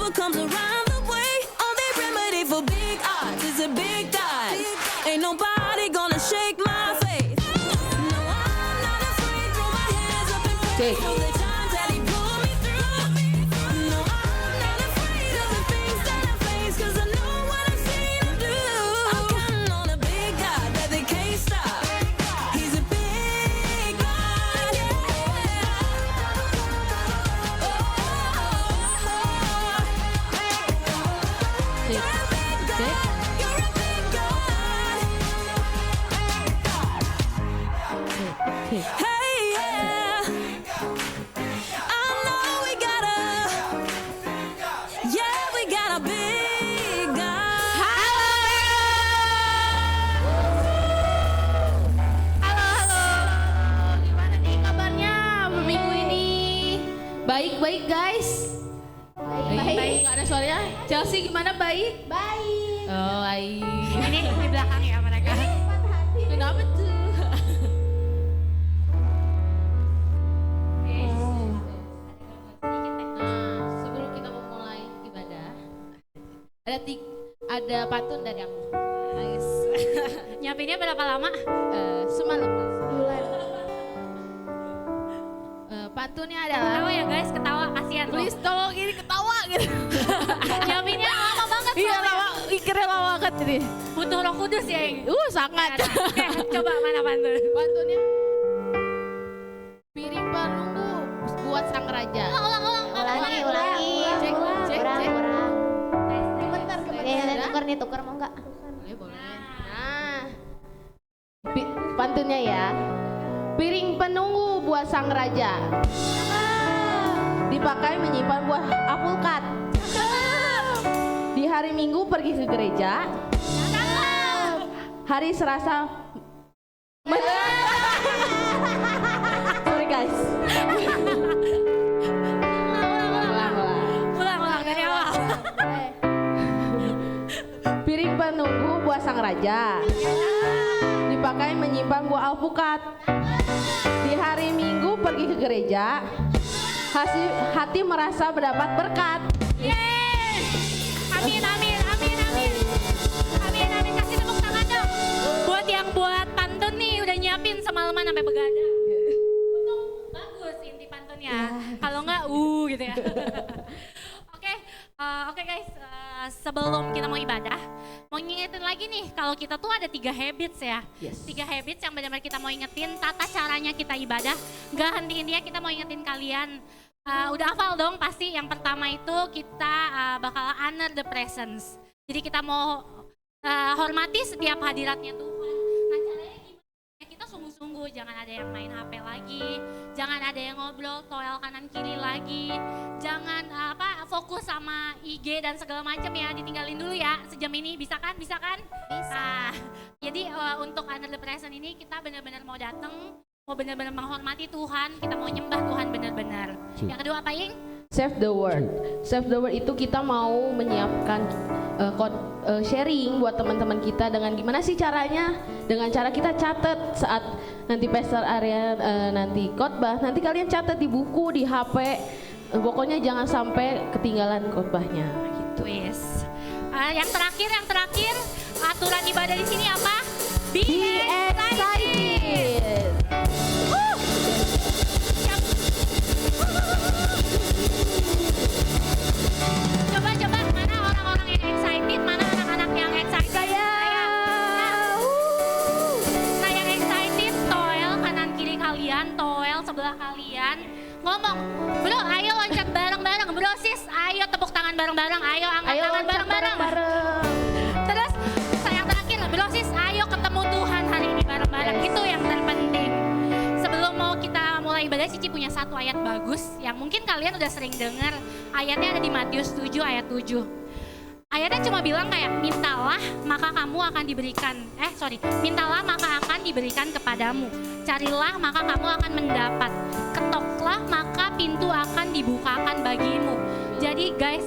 what comes around the way. Only remedy for big odds is a big die. Ain't nobody gonna shake my faith. No, I'm not afraid. Throw my hands up and praise. All the times that he pulled me through. No, I'm not afraid of the things that I face, 'cause I know what I've seen him do. I'm counting on a big God that they can't stop. He's a big God, yeah. You're a big God. You're a big God. Hey, yeah. I know we got a big God. Halo, gimana nih kabarnya minggu ini? Baik guys. Baik. Gak ada suaranya. Chelsea gimana baik? Baik. Oh baik. Ini di belakang ya mereka. Kenapa tuh? Sebelum kita mau mulai ibadah, ada pantun dari aku. Nice. Nyiapinnya berapa lama? Semalam. Pantunnya adalah. Ketawa ya guys, ketawa kasihan loh. Please tolong ini ketawa gitu. Nyiapinnya lama banget Iya soalnya. lama, ikirnya lama banget jadi. Butuh Roh Kudus ya yang. Sangat. Oke, coba mana pantun? Pantunnya. Piring penunggu buat sang raja. Ulangi. Cek. Kurang. Bentar. Tukar mau nggak? Boleh. Nah. Pantunnya ya. Piring penunggu buat sang raja. Dipakai menyimpan buah alpukat. Di hari Minggu pergi ke gereja. Hari Selasa. Sorry guys. Ulang dari awal. Piring penunggu buat sang raja. Dipakai menyimpan buah alpukat. Di hari Minggu pergi ke gereja. Hati merasa mendapat berkat. Yeay. Amin. Kasih tepuk tangan dong. Buat yang buat pantun nih udah nyiapin semalaman sampai begadang. Untuk bagus inti pantunnya. Kalau enggak gitu ya. Oke guys, sebelum kita mau ibadah, mau ngingetin lagi nih kalau kita tuh ada 3 habits ya. Yes. 3 habits yang benar-benar kita mau ingetin tata caranya kita ibadah. Gak henti-hentinya kita mau ingetin kalian. Udah hafal dong pasti. Yang pertama itu kita bakal honor the presence. Jadi kita mau hormati setiap hadiratnya Tuhan. Nah caranya gimana? Ya kita sungguh-sungguh, jangan ada yang main HP lagi, jangan ada yang ngobrol toel kanan kiri lagi, jangan fokus sama IG dan segala macam ya, ditinggalin dulu ya sejam ini, bisa kan? Bisa. Jadi untuk honor the presence ini kita benar-benar mau datang, mau benar-benar menghormati Tuhan, kita mau nyembah Tuhan benar-benar. Yang kedua apa Ing? Save the word. Save the word itu kita mau menyiapkan sharing buat teman-teman kita dengan gimana sih caranya? Dengan cara kita catat saat nanti Pastor Arya nanti khotbah, nanti kalian catat di buku, di HP. Pokoknya jangan sampai ketinggalan khotbahnya gitu. Wis. Yang terakhir aturan ibadah di sini apa? Be excited. Coba mana orang-orang yang excited, mana anak-anak yang excited? Saya. Nah yang excited, toel kanan kiri kalian, toel sebelah kalian. Ngomong, bro ayo loncat bareng-bareng, bro sis ayo tepuk tangan bareng-bareng, ayo angkat tangan bareng-bareng. Terus yang terakhir, bro sis ayo ketemu Tuhan hari ini bareng-bareng. Yes. Itu yang terpenting. Sebelum mau kita mulai ibadah, Cici punya satu ayat bagus yang mungkin kalian udah sering dengar. Ayatnya ada di Matius 7 ayat 7. Ayatnya cuma bilang kayak mintalah maka kamu akan diberikan. Mintalah maka akan diberikan kepadamu. Carilah maka kamu akan mendapat. Ketoklah maka pintu akan dibukakan bagimu. Jadi guys,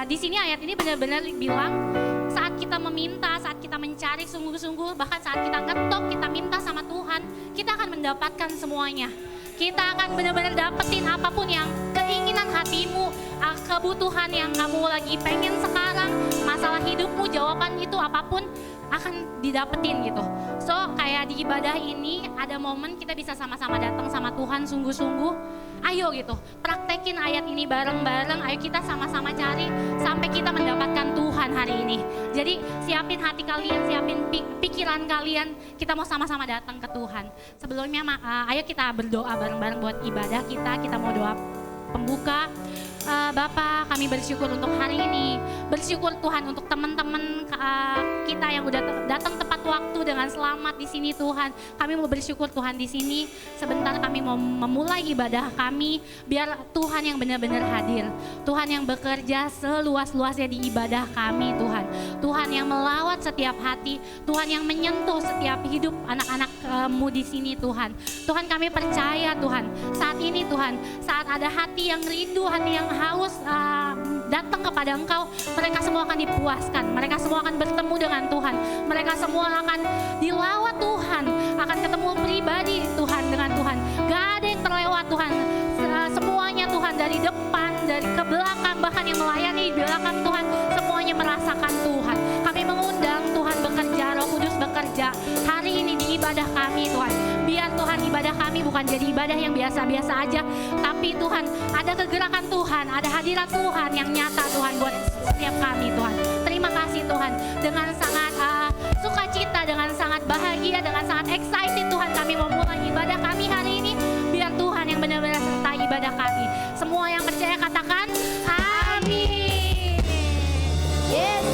di sini ayat ini benar-benar bilang saat kita meminta, saat kita mencari sungguh-sungguh, bahkan saat kita ngetok, kita minta sama Tuhan, kita akan mendapatkan semuanya. Kita akan benar-benar dapetin apapun yang keinginan hatimu, kebutuhan yang kamu lagi pengen sekarang, masalah hidupmu, jawaban itu apapun akan didapetin gitu. So kayak di ibadah ini ada momen kita bisa sama-sama datang sama Tuhan sungguh-sungguh. Ayo gitu, praktekin ayat ini bareng-bareng. Ayo kita sama-sama cari sampai kita mendapatkan Tuhan hari ini. Jadi siapin hati kalian, siapin pikiran kalian. Kita mau sama-sama datang ke Tuhan. Sebelumnya ayo kita berdoa bareng-bareng buat ibadah kita. Kita mau doa pembuka. Bapa, kami bersyukur untuk hari ini. Bersyukur Tuhan untuk teman-teman kita yang udah datang tepat waktu dengan selamat di sini Tuhan. Kami mau bersyukur Tuhan di sini. Sebentar kami mau memulai ibadah kami biar Tuhan yang benar-benar hadir. Tuhan yang bekerja seluas-luasnya di ibadah kami Tuhan. Tuhan yang melawat setiap hati. Tuhan yang menyentuh setiap hidup anak-anakmu di sini Tuhan. Tuhan kami percaya Tuhan. Saat ini Tuhan, saat ada hati yang rindu, hati yang haus datang kepada Engkau, mereka semua akan dipuaskan, mereka semua akan bertemu dengan Tuhan, mereka semua akan dilawat Tuhan, akan ketemu pribadi Tuhan dengan Tuhan. Gak ada yang terlewat Tuhan, semuanya Tuhan, dari depan, dari ke belakang, bahkan yang melayani di belakang Tuhan, semuanya merasakan Tuhan. Kami mengundang Tuhan bekerja, Roh Kudus bekerja hari ini di ibadah kami Tuhan. Biar Tuhan ibadah kami bukan jadi ibadah yang biasa-biasa aja, tapi Tuhan ada kegerakan Tuhan, ada hadirat Tuhan yang nyata Tuhan buat setiap kami Tuhan. Terima kasih Tuhan, dengan sangat sukacita, dengan sangat bahagia, dengan sangat excited Tuhan kami memulai ibadah kami hari ini. Biar Tuhan yang benar-benar sertai ibadah kami. Semua yang percaya katakan amin. Yes.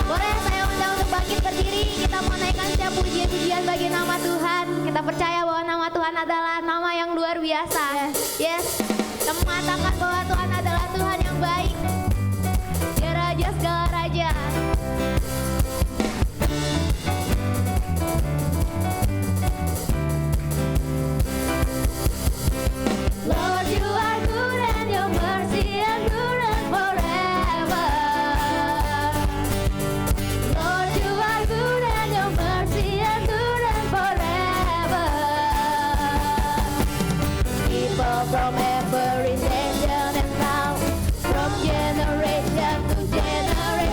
Boleh saya undang untuk bangkit berdiri. Kita mau naikkan setiap pujian-pujian bagi nama Tuhan. Kita percaya bahwa nama Tuhan adalah nama yang luar biasa. Yes. Kita mengatakan bahwa Tuhan adalah Tuhan yang baik. Dia Raja segala raja. Lord, you are good and your mercy endures forever. Lord, you are good and your mercy endures forever. People from every nation and tongue, from generation to generation.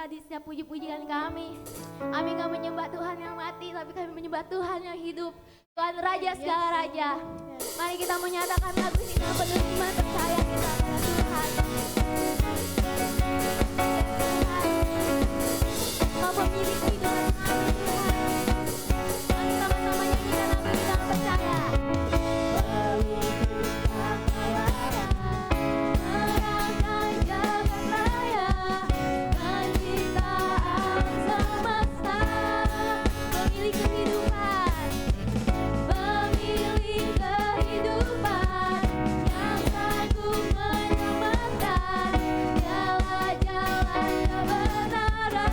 di setiap puji-pujian kami. Kami gak menyembah Tuhan yang mati, tapi kami menyembah Tuhan yang hidup. Tuhan Raja segala Raja. Mari kita menyatakan lagu ini dengan penuh iman percaya kita pada Tuhan. Kau pemilik hidup kami Tuhan. Mari sama-sama nyanyikan lagu ini dengan percaya. Merangkai jagat raya dan ciptaan semesta, pemilik kehidupan, pemilik kehidupan yang sanggup menyelamatkan, dialah jalan kebenaran.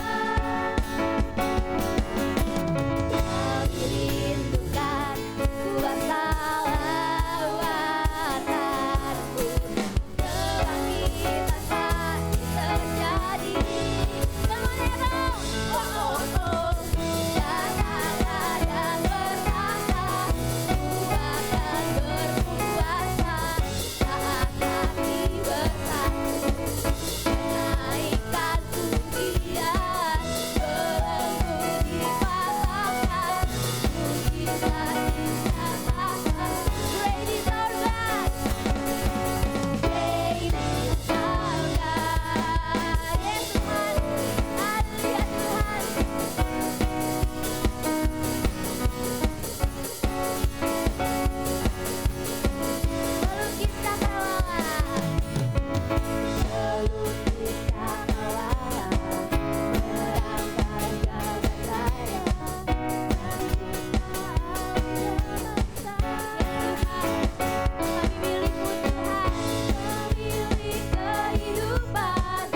Kami rindukan kuasa lawatanmu, kebangkitan pasti terjadi. Kemenangan, oh, datanglah dan bertata, kuatkan berkuasa saat hati bersatu, menaikkan pujian, belenggu dipatahkan, mujizat dinyatakan. Great is our God, great is our God. Yes Tuhan, haleluya Tuhan. Melukis cakrawala, melukis cakrawala, merangkai jagat raya dan ciptaan semesta. Kami milikmu Tuhan, pemilik kehidupan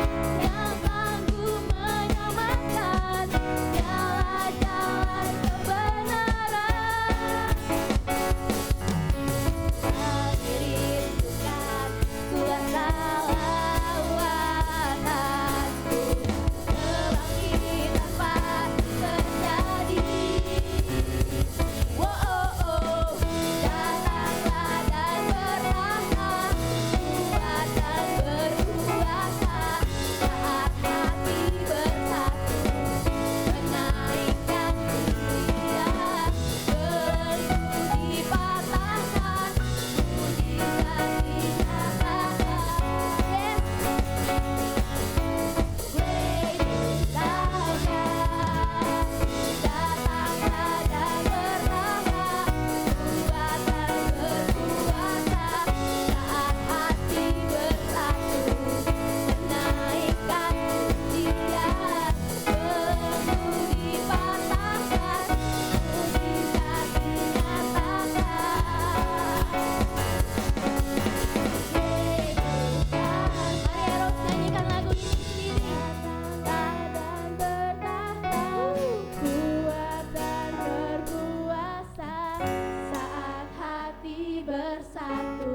yang sanggup menyelamatkan, dialah jalan kebenaran. Kami rindukan kuasa lawatanmu, kebangkitan pasti terjadi. Wow, datanglah dan bertahta, kuatkan berkuasa saat hati bersatu, menaikkan pujian, belenggu dipatahkan, mujizat dinyatakan. Yes, great is our God. Datanglah dan bertahta, kuatkan berkuasa saat hati bersatu, menaikkan pujian, belenggu dipatahkan, mujizat dinyatakan. Great is our God. Mari Eros nyanyikan lagu ini sendiri. Dan bertahta, kuat dan berkuasa saat hati bersatu,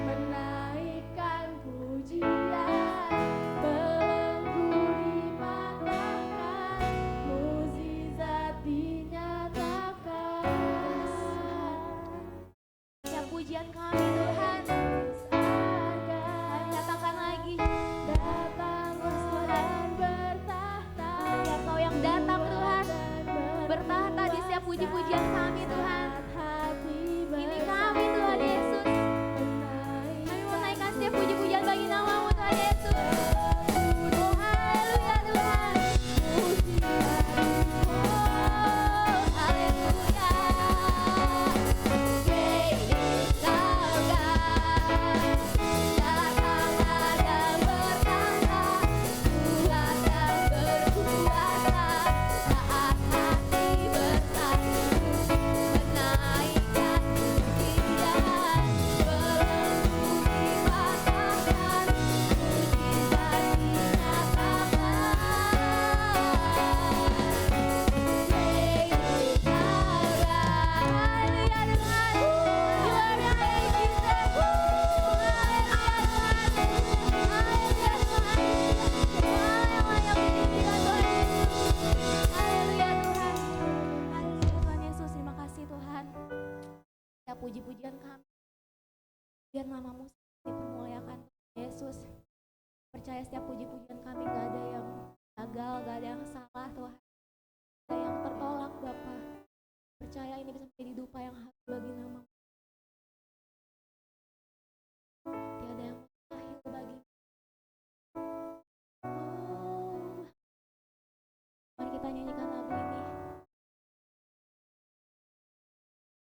menaikkan pujian, belenggu dipatahkan, mujizat dinyatakan. Ya pujian kami Tuhan, kami katakan lagi, datanglah dan bertahta. Ya Kau yang datang Tuhan, bertahta di setiap puji-pujian kami Tuhan. Ini kami Tuhan Yesus, kami menaikkan setiap puji-pujian bagi nama-Mu Tuhan Yesus. Oh haleluya Tuhan. Oh haleluya. Great is our God. Datanglah dan bertahta, kuat dan berkuasa saat hati bersatu, menaikkan pujian, belenggu dipatahkan, mujizat dinyatakan. Great is our God. Haleluya Tuhan. You are great Jesus. Haleluya Tuhan. Haleluya Tuhan. Haleluya yang ditinggikan Tuhan Yesus. Haleluya Tuhan. Haleluya Tuhan Yesus. Terima kasih Tuhan. Ya puji-pujian kami, biar nama-Mu dipermuliakan Tuhan Yesus. Percaya setiap puji-pujian kami gak ada yang gagal gagal, gak ada yang salah Tuhan. Gak ada yang tertolak Bapa. Percaya ini bisa menjadi dupa yang harum bagi nama. Tiada yang mustahil bagi. Mari kita nyanyikan lagu ini.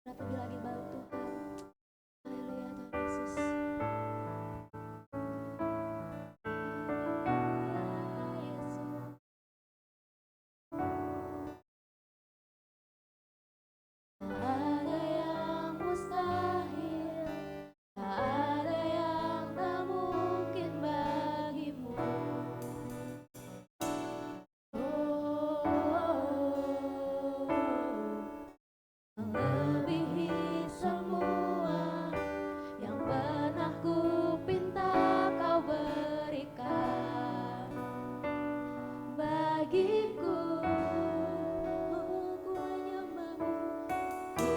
Berat lebih lagi baru Tuhan. Haleluya Tuhan Yesus. Tak ada yang mustahil, tak ada yang tak mungkin bagimu. Melebihi semua yang pernah ku pinta kau berikan bagiku. Ku menyembahmu, ku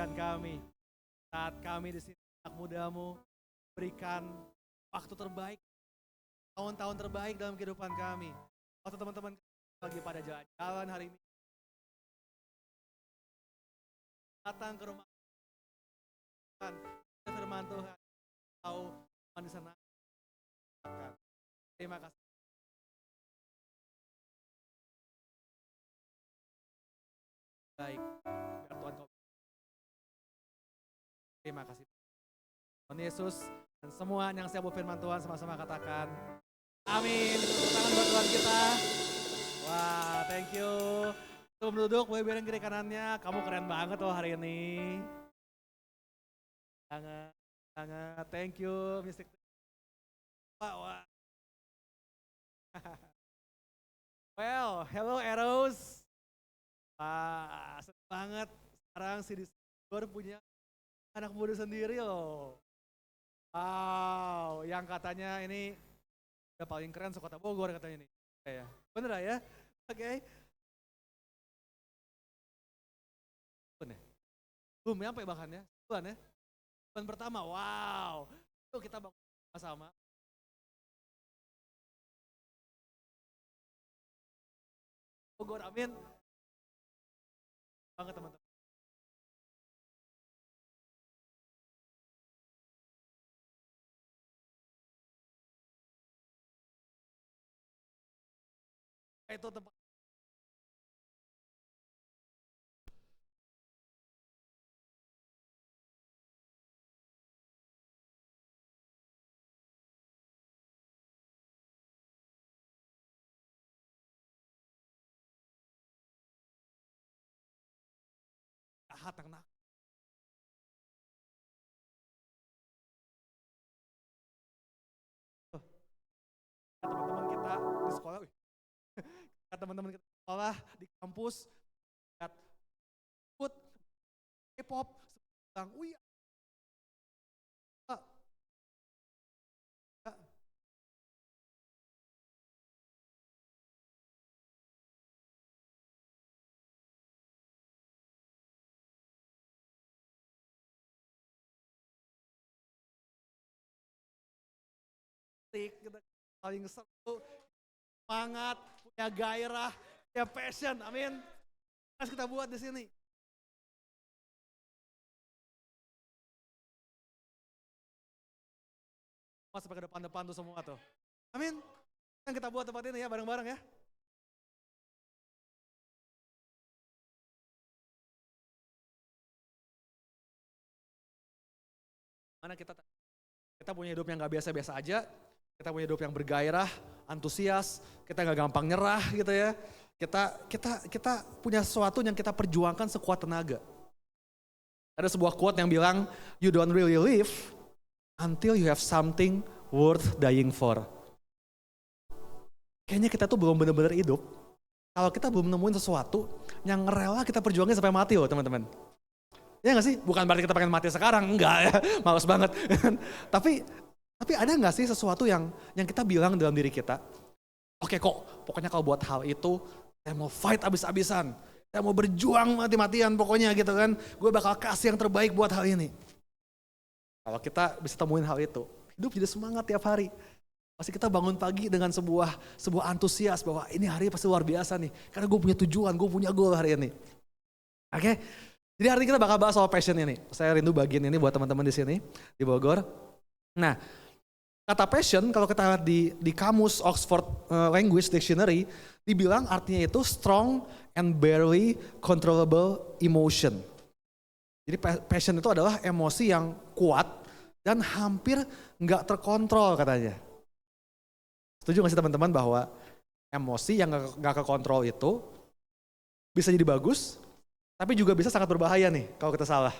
Tuhan kami. Saat kami di sini anak mudamu berikan waktu terbaik, tahun-tahun terbaik dalam kehidupan kami. Waktu teman-teman lagi pada jalan-jalan hari ini, datang ke rumah Tuhan, firman Tuhan, tahu Tuhan di sana. Terima kasih. Baik, biar Tuhan kau. Terima kasih. Tuhan Yesus dan semua yang siap firman Tuhan sama-sama katakan amin. Tepuk tangan buat Tuhan kita. Wah, thank you. Sebelum duduk, boleh biarin kiri kanannya. Kamu keren banget loh hari ini. Sangat. Thank you, Mystic. Wah. Well, hello Eros. Wah, senang banget. Sekarang si Discord punya anak muda sendiri loh. Wow, yang katanya ini udah paling keren sekota Bogor katanya nih. Ya, bener lah ya? Oke. Belum nyampe bahkan ya, bulan ya. Bulan pertama, wow. Yuk kita bangun sama-sama. Bogor, amin. Banget teman-teman. Itu tempat yang nak. Teman-teman kita di sekolah, teman-teman kita di sekolah, di kampus, lihat food, K-pop, sedang, kita paling seru, semangat, punya gairah, punya passion, amin. Harus kita buat di sini. Masuk ke depan-depan tuh semua tuh. Amin. Yang kita buat tempat ini ya, bareng-bareng ya. Mana kita punya hidup yang gak biasa-biasa aja. Kita punya hidup yang bergairah, antusias, kita gak gampang nyerah gitu ya. Kita punya sesuatu yang kita perjuangkan sekuat tenaga. Ada sebuah quote yang bilang, you don't really live until you have something worth dying for. Kayaknya kita tuh belum benar-benar hidup kalau kita belum nemuin sesuatu yang rela kita perjuangin sampai mati loh teman-teman. Ya gak sih? Bukan berarti kita pengen mati sekarang, enggak ya, males banget. Tapi ada nggak sih sesuatu yang kita bilang dalam diri kita, oke kok, pokoknya kalau buat hal itu, saya mau fight abis-abisan, saya mau berjuang mati-matian pokoknya gitu kan, gue bakal kasih yang terbaik buat hal ini. Kalau kita bisa temuin hal itu, hidup jadi semangat tiap hari. Pasti kita bangun pagi dengan sebuah antusias bahwa ini hari pasti luar biasa nih, karena gue punya tujuan, gue punya goal hari ini. Oke, jadi hari ini kita bakal bahas soal passion ini. Saya rindu bagian ini buat teman-teman di sini, di Bogor. Nah, kata passion kalau kita lihat di kamus Oxford Language Dictionary dibilang artinya itu strong and barely controllable emotion. Jadi passion itu adalah emosi yang kuat dan hampir nggak terkontrol katanya. Setuju nggak sih teman-teman bahwa emosi yang nggak kekontrol itu bisa jadi bagus, tapi juga bisa sangat berbahaya nih kalau kita salah.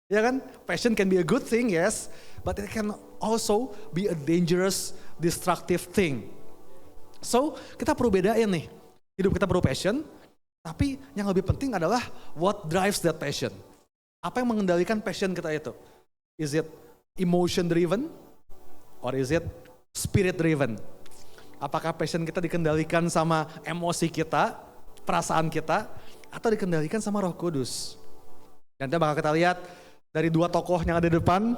Ya kan, passion can be a good thing, yes, but it can also be a dangerous, destructive thing. So, kita perlu bedain nih, hidup kita perlu passion, tapi yang lebih penting adalah what drives that passion. Apa yang mengendalikan passion kita itu? Is it emotion driven, or is it spirit driven? Apakah passion kita dikendalikan sama emosi kita, perasaan kita, atau dikendalikan sama Roh Kudus? Dan nanti bakal kita lihat dari dua tokoh yang ada di depan.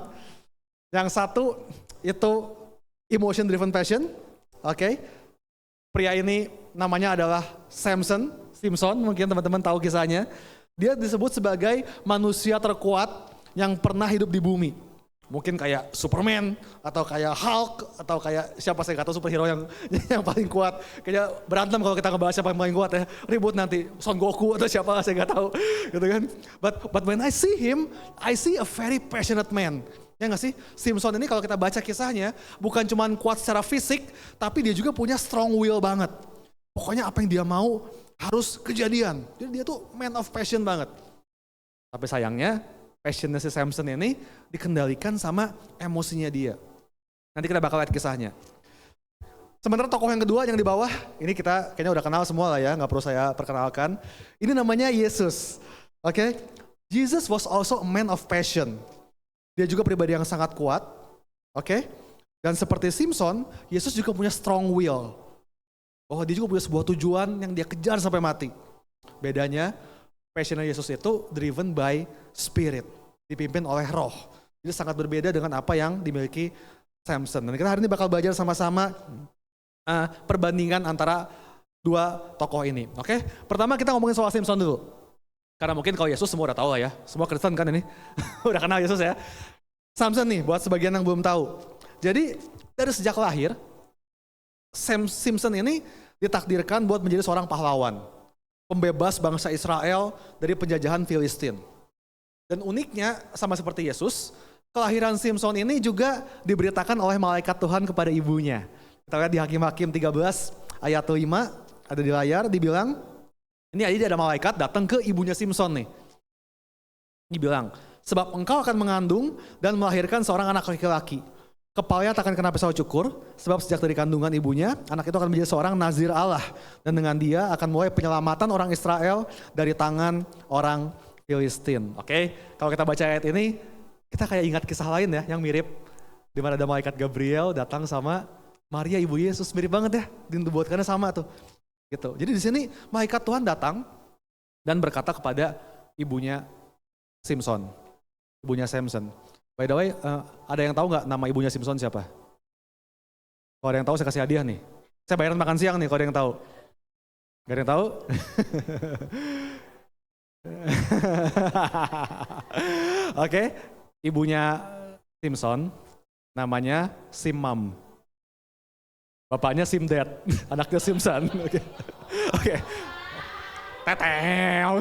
Yang satu itu emotion driven passion. Oke. Pria ini namanya adalah Simpson, mungkin teman-teman tahu kisahnya. Dia disebut sebagai manusia terkuat yang pernah hidup di bumi. Mungkin kayak Superman, atau kayak Hulk, atau kayak siapa saya nggak tahu superhero yang paling kuat. Kayaknya berantem kalau kita ngebahas siapa yang paling kuat ya. Ribut nanti, Son Goku atau siapa saya nggak tahu. Gitu kan. But when I see him, I see a very passionate man. Ya nggak sih? Simpson ini kalau kita baca kisahnya, bukan cuma kuat secara fisik, tapi dia juga punya strong will banget. Pokoknya apa yang dia mau harus kejadian. Jadi dia tuh man of passion banget. Tapi sayangnya, passionnya si Samson ini dikendalikan sama emosinya dia. Nanti kita bakal lihat kisahnya. Sementara tokoh yang kedua yang di bawah, ini kita kayaknya udah kenal semua lah ya, nggak perlu saya perkenalkan. Ini namanya Yesus. Oke, Jesus was also a man of passion. Dia juga pribadi yang sangat kuat. Oke, dan seperti Simpson, Yesus juga punya strong will. Bahwa dia juga punya sebuah tujuan yang dia kejar sampai mati. Bedanya, passionnya Yesus itu driven by spirit, dipimpin oleh roh. Jadi sangat berbeda dengan apa yang dimiliki Samson. Dan kita hari ini bakal belajar sama-sama perbandingan antara dua tokoh ini. Oke, pertama kita ngomongin soal Simpson dulu. Karena mungkin kalau Yesus semua udah tahu lah ya, semua Kristen kan ini, udah kenal Yesus ya. Samson nih, buat sebagian yang belum tahu. Jadi dari sejak lahir, Simpson ini ditakdirkan buat menjadi seorang pahlawan. Pembebas bangsa Israel dari penjajahan Filistin. Dan uniknya sama seperti Yesus, kelahiran Simpson ini juga diberitakan oleh malaikat Tuhan kepada ibunya. Kita lihat di Hakim-Hakim 13 ayat 5, ada di layar, dibilang, ini ada malaikat datang ke ibunya Simpson nih. Dibilang, sebab engkau akan mengandung dan melahirkan seorang anak laki-laki. Kepalanya tak akan kena pisau cukur, sebab sejak dari kandungan ibunya, anak itu akan menjadi seorang nazir Allah. Dan dengan dia akan mulai penyelamatan orang Israel dari tangan orang Filistin. Oke, kalau kita baca ayat ini, kita kayak ingat kisah lain ya, yang mirip. Di mana ada malaikat Gabriel datang sama Maria ibu Yesus, mirip banget ya, dinubuatkannya sama tuh. Gitu. Jadi di sini malaikat Tuhan datang dan berkata kepada ibunya Simpson. By the way, ada yang tahu nggak nama ibunya Simpson siapa? Kalau ada yang tahu saya kasih hadiah nih. Saya bayaran makan siang nih kalau ada yang tahu. Gak ada yang tahu? Oke, ibunya Simpson namanya Simmam. Bapaknya Simdad, anaknya Simpson. Oke. Tetel.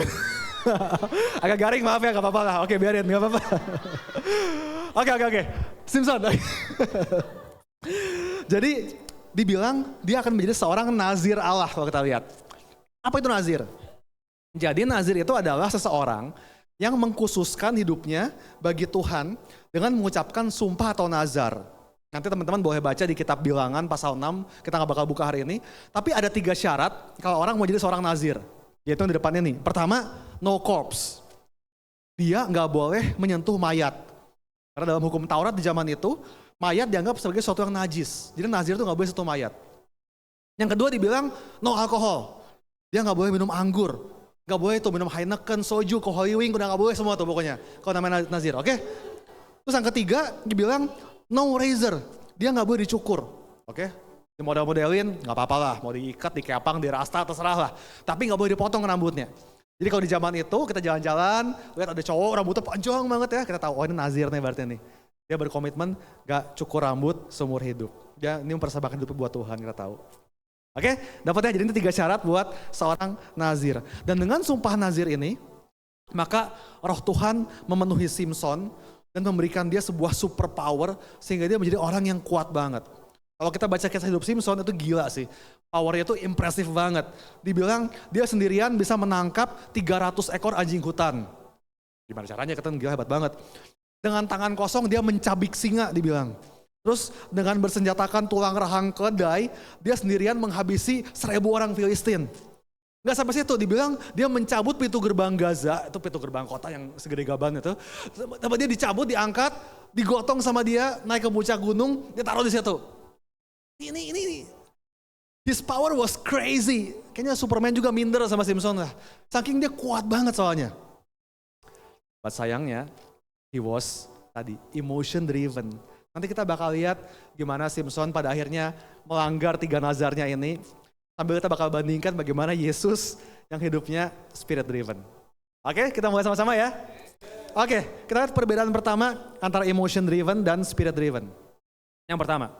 Agak garing, maaf ya, gak apa-apa lah. Oke, biarin, gak apa-apa. Oke. Simpson. Jadi dibilang dia akan menjadi seorang nazir Allah kalau kita lihat. Apa itu nazir? Jadi nazir itu adalah seseorang yang mengkhususkan hidupnya bagi Tuhan dengan mengucapkan sumpah atau nazar. Nanti teman-teman boleh baca di kitab Bilangan pasal 6, kita gak bakal buka hari ini. Tapi ada 3 syarat kalau orang mau jadi seorang nazir. Yaitu yang di depannya nih. Pertama, no corpse. Dia gak boleh menyentuh mayat. Karena dalam hukum Taurat di zaman itu, mayat dianggap sebagai sesuatu yang najis. Jadi nazir itu gak boleh sentuh mayat. Yang kedua dibilang no alkohol. Dia gak boleh minum anggur. Gak boleh tuh minum Heineken, soju, Holy Wing, udah gak boleh semua tuh pokoknya. Kalau namanya nazir, oke? Terus yang ketiga dibilang no razor, dia nggak boleh dicukur, oke? Di model-modelin nggak apa-apa lah, mau diikat, dikepang, dirasta, terserah lah. Tapi nggak boleh dipotong rambutnya. Jadi kalau di zaman itu kita jalan-jalan, lihat ada cowok rambutnya panjang banget ya, kita tahu oh ini nazir nih berarti nih. Dia berkomitmen nggak cukur rambut seumur hidup. Dia ini mempersembahkan hidup buat Tuhan, kita tahu. Oke, dapatnya jadi ini 3 syarat buat seorang nazir. Dan dengan sumpah nazir ini, maka roh Tuhan memenuhi Simpson dan memberikan dia sebuah super power sehingga dia menjadi orang yang kuat banget. Kalau kita baca kisah hidup Simpson itu gila sih. Powernya itu impresif banget. Dibilang dia sendirian bisa menangkap 300 ekor anjing hutan. Gimana caranya? Kita gila, hebat banget. Dengan tangan kosong dia mencabik singa dibilang. Terus dengan bersenjatakan tulang rahang keledai, dia sendirian menghabisi 1000 orang Filistin. Nggak sampai situ, dibilang dia mencabut pintu gerbang Gaza, itu pintu gerbang kota yang segede gaban itu. Tapi dia dicabut, diangkat, digotong sama dia, naik ke puncak gunung, dia taruh di situ. Ini. His power was crazy. Kayaknya Superman juga minder sama Simpson lah. Saking dia kuat banget soalnya. But sayangnya, he was tadi emotion driven. Nanti kita bakal lihat gimana Simpson pada akhirnya melanggar 3 nazarnya ini. Sambil kita bakal bandingkan bagaimana Yesus yang hidupnya spirit driven. Oke, kita mulai sama-sama ya. Oke, kita lihat perbedaan pertama antara emotion driven dan spirit driven. Yang pertama,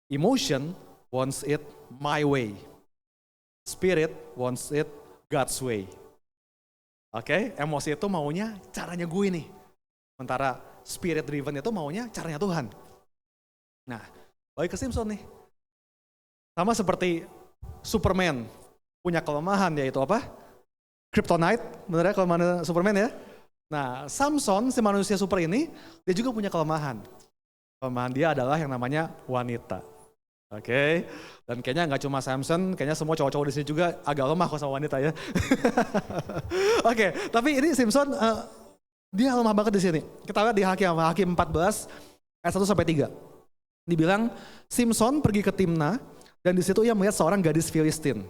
emotion wants it my way. Spirit wants it God's way. Oke, emosi itu maunya caranya gue nih. Sementara spirit driven itu maunya caranya Tuhan. Nah, balik ke Simpson nih. Sama seperti Superman punya kelemahan yaitu apa? Kryptonite, bener ya kelemahan Superman ya? Nah, Samson si manusia super ini, dia juga punya kelemahan. Kelemahan dia adalah yang namanya wanita. Oke, dan kayaknya nggak cuma Samson, kayaknya semua cowok-cowok di sini juga agak lemah kok sama wanita ya. Oke, tapi ini Simpson dia lemah banget di sini. Kita lihat di Hakim 14 ayat 1 sampai 3. Dibilang Simpson pergi ke Timna dan di situ ia melihat seorang gadis Filistin.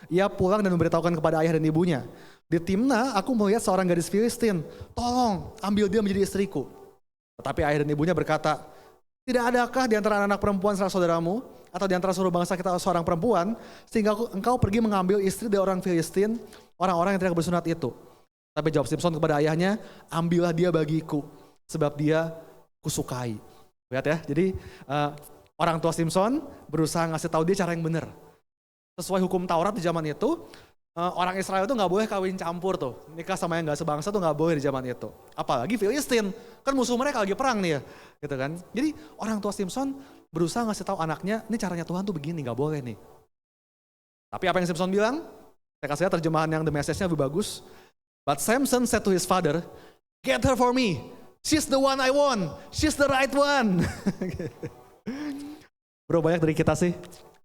Ia pulang dan memberitahukan kepada ayah dan ibunya. Di Timna aku melihat seorang gadis Filistin. Tolong ambil dia menjadi istriku. Tetapi ayah dan ibunya berkata, tidak adakah di antara anak perempuan saudaramu atau di antara seluruh bangsa kita seorang perempuan sehingga engkau pergi mengambil istri dari orang Filistin, orang-orang yang tidak bersunat itu. Tapi jawab Simpson kepada ayahnya, ambillah dia bagiku sebab dia kusukai. Lihat ya, jadi orang tua Simpson berusaha ngasih tahu dia cara yang benar. Sesuai hukum Taurat di zaman itu, orang Israel itu nggak boleh kawin campur tuh. Nikah sama yang nggak sebangsa tuh nggak boleh di zaman itu. Apalagi Filistin, kan musuh mereka lagi perang nih ya. Gitu kan. Jadi orang tua Simpson berusaha ngasih tahu anaknya, ini caranya Tuhan tuh begini, nggak boleh nih. Tapi apa yang Simpson bilang? Saya kasih lihat terjemahan yang the message-nya lebih bagus. But Samson said to his father, get her for me. She's the one I want. She's the right one. Bro, banyak dari kita sih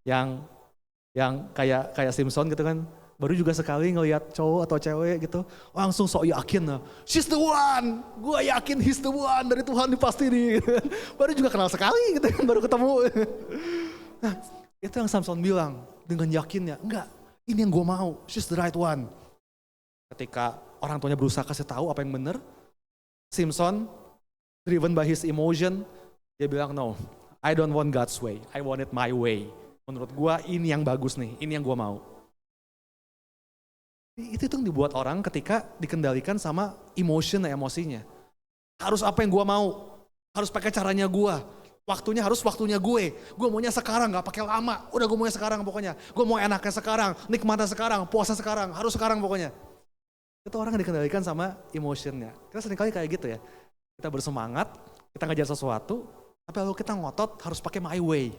yang kayak Simpson gitu kan. Baru juga sekali ngelihat cowok atau cewek gitu, langsung sok yakin, she's the one, gue yakin he's the one, dari Tuhan dipasti nih. Baru juga kenal sekali gitu kan, baru ketemu. Nah, itu yang Samson bilang dengan yakinnya, enggak, ini yang gue mau, she's the right one. Ketika orang tuanya berusaha kasih tahu apa yang benar, Simpson driven by his emotion, dia bilang no, I don't want God's way, I want it my way. Menurut gue ini yang bagus nih, ini yang gue mau. Itu yang dibuat orang ketika dikendalikan sama emosinya. Harus apa yang gue mau, harus pakai caranya gue. Waktunya harus waktunya gue maunya sekarang, gak pakai lama. Udah gue maunya sekarang pokoknya. Gue mau enaknya sekarang, nikmatnya sekarang, puasa sekarang, harus sekarang pokoknya. Itu orang yang dikendalikan sama emotionnya. Kita seringkali kayak gitu ya. Kita bersemangat, kita ngejar sesuatu, tapi lalu kita ngotot harus pakai my way.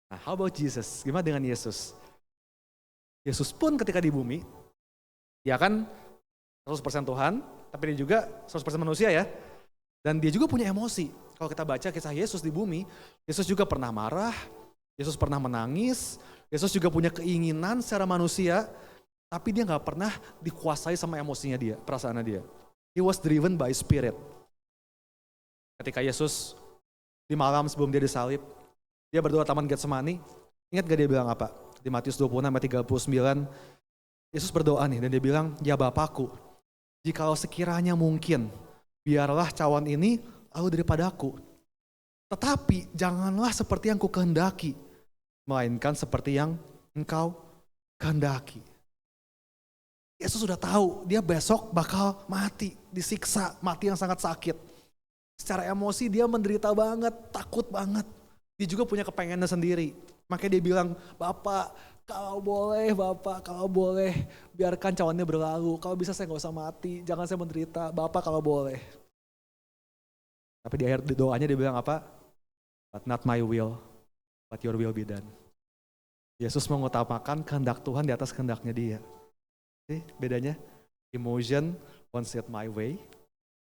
Nah, how about Jesus? Gimana dengan Yesus? Yesus pun ketika di bumi, dia kan 100% Tuhan, tapi dia juga 100% manusia ya. Dan dia juga punya emosi. Kalau kita baca kisah Yesus di bumi, Yesus juga pernah marah, Yesus pernah menangis, Yesus juga punya keinginan secara manusia, tapi dia gak pernah dikuasai sama emosinya dia, perasaannya dia. He was driven by spirit. Ketika Yesus di malam sebelum dia disalib, dia berdoa Taman Getsemani, ingat gak dia bilang apa? Di Matius 26:39, Yesus berdoa nih dan dia bilang, ya Bapakku, jikalau sekiranya mungkin, biarlah cawan ini lalu daripadaku. Tetapi janganlah seperti yang ku kehendaki, melainkan seperti yang engkau kehendaki. Yesus sudah tahu dia besok bakal mati, disiksa, mati yang sangat sakit. Secara emosi dia menderita banget, takut banget. Dia juga punya kepengennya sendiri. Makanya dia bilang, Bapak kalau boleh biarkan cawannya berlalu. Kalau bisa saya gak usah mati, jangan saya menderita. Bapak kalau boleh. Tapi di akhir doanya dia bilang apa? But not my will, but your will be done. Yesus mengutamakan kehendak Tuhan di atas kehendaknya dia. Oke, bedanya? Emotion wants it my way,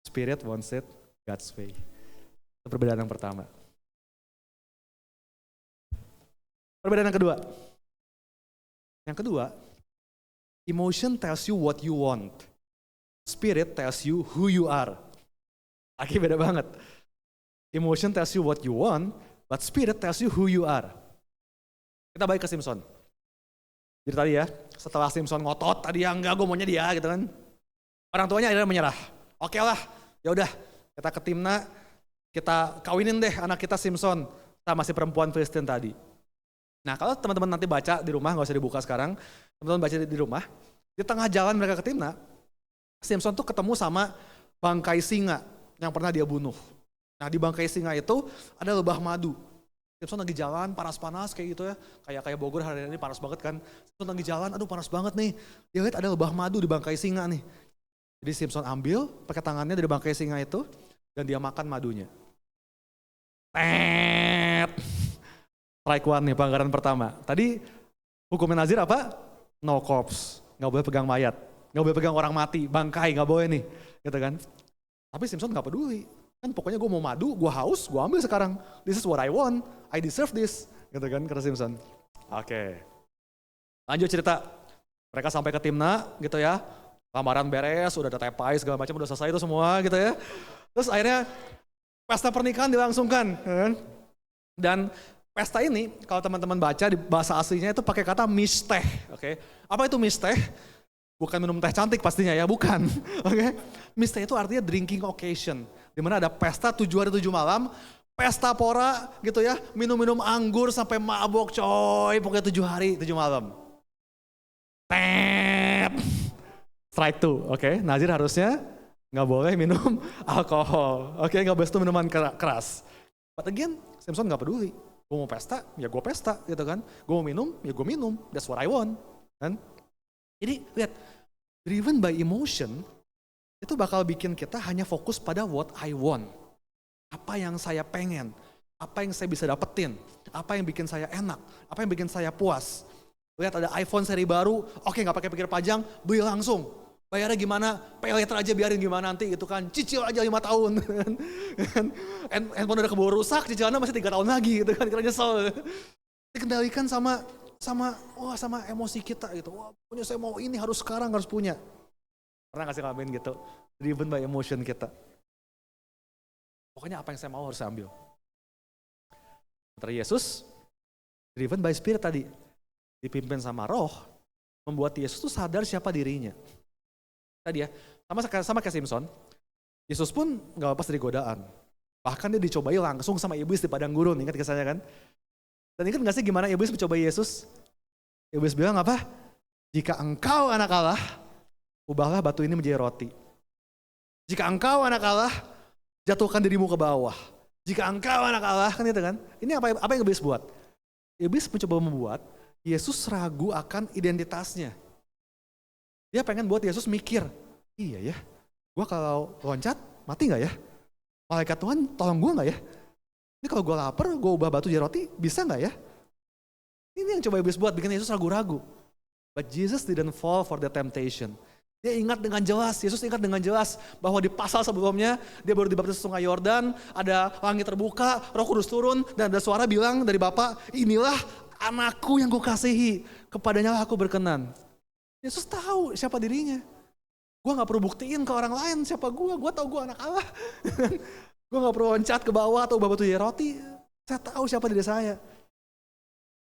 spirit wants it God's way. Itu perbedaan yang pertama. Perbedaan yang kedua. Yang kedua, emotion tells you what you want. Spirit tells you who you are. Lagi beda banget. Emotion tells you what you want, but spirit tells you who you are. Kita balik ke Simpson. Jadi tadi ya, setelah Simpson ngotot, tadi ya enggak gue maunya dia gitu kan. Orang tuanya akhirnya menyerah. Oke lah, ya udah kita ke Timna, kita kawinin deh anak kita Simpson sama si perempuan Filistin tadi. Nah kalau teman-teman nanti baca di rumah, gak usah dibuka sekarang, teman-teman baca di rumah, di tengah jalan mereka ke Timna, Simpson tuh ketemu sama bangkai singa yang pernah dia bunuh. Nah di bangkai singa itu ada lebah madu. Simpson lagi jalan panas-panas kayak gitu ya, kayak Bogor hari ini panas banget kan. Simpson lagi jalan, aduh panas banget nih. Dia lihat ada lebah madu di bangkai singa nih. Jadi Simpson ambil pakai tangannya dari bangkai singa itu dan dia makan madunya. Strike one nih, pelanggaran pertama. Tadi hukumnya Nazir apa? No corpse, nggak boleh pegang mayat, nggak boleh pegang orang mati, bangkai nggak boleh nih, gitu kan? Tapi Simpson nggak peduli, kan pokoknya gue mau madu, gue haus, gue ambil sekarang. This is what I want, I deserve this, gitu kan? Kata Simpson. Oke, lanjut cerita. Mereka sampai ke Timna, gitu ya. Lamaran beres, udah ada tepai segala macam, udah selesai itu semua, gitu ya. Terus akhirnya pesta pernikahan dilangsungkan, kan? Dan pesta ini, kalau teman-teman baca di bahasa aslinya itu pakai kata misteh, oke? Apa itu misteh? Bukan minum teh cantik pastinya ya, bukan. Oke? Misteh itu artinya drinking occasion, di mana ada pesta 7 hari 7 malam, pesta pora gitu ya, minum-minum anggur sampai mabok coy, pokoknya 7 hari 7 malam. Strike 2, oke? Nazir harusnya nggak boleh minum alkohol, oke? Nggak boleh itu minuman keras. But again, Simpson nggak peduli. Gue mau pesta, ya gue pesta gitu kan. Gue mau minum, ya gue minum. That's what I want. Kan? Jadi lihat, driven by emotion, itu bakal bikin kita hanya fokus pada what I want. Apa yang saya pengen, apa yang saya bisa dapetin, apa yang bikin saya enak, apa yang bikin saya puas. Lihat ada iPhone seri baru, oke gak pakai pikir panjang, beli langsung. Bayarnya gimana? Pay later aja biarin gimana nanti gitu kan. Cicil aja 5 tahun. Handphone udah keburu rusak, cicilannya masih 3 tahun lagi gitu kan. Kita nyesel. Dikendalikan sama emosi kita gitu. Wah, punya saya mau ini harus sekarang harus punya. Pernah kasih ngalamin gitu. Driven by emotion kita. Pokoknya apa yang saya mau harus saya ambil. Sementara Yesus driven by spirit tadi. Dipimpin sama roh. Membuat Yesus tuh sadar siapa dirinya. Tadi ya, sama kayak Simpson, Yesus pun gak lepas dari godaan. Bahkan dia dicobai langsung sama iblis di padang gurun, ingat kisahnya kan? Dan ingat gak sih gimana iblis mencobai Yesus? Iblis bilang apa? Jika engkau anak Allah, ubahlah batu ini menjadi roti. Jika engkau anak Allah, jatuhkan dirimu ke bawah. Jika engkau anak Allah, kan itu kan? Ini apa yang iblis buat? Iblis mencoba membuat Yesus ragu akan identitasnya. Dia pengen buat Yesus mikir, iya ya, gue kalau loncat mati gak ya? Malaikat Tuhan tolong gue gak ya? Ini kalau gue lapar, gue ubah batu jadi roti, bisa gak ya? Ini yang coba iblis buat, bikin Yesus ragu-ragu. But Jesus didn't fall for the temptation. Dia ingat dengan jelas, Yesus ingat dengan jelas bahwa di pasal sebelumnya, dia baru dibaptis sungai Yordan, ada langit terbuka, Roh Kudus turun, dan ada suara bilang dari Bapa, inilah anakku yang kukasihi, kepadanya lah aku berkenan. Yesus tahu siapa dirinya. Gue gak perlu buktiin ke orang lain siapa gue tahu gue anak Allah. Gue gak perlu loncat ke bawah atau ubah batu jadi roti. Saya tahu siapa diri saya.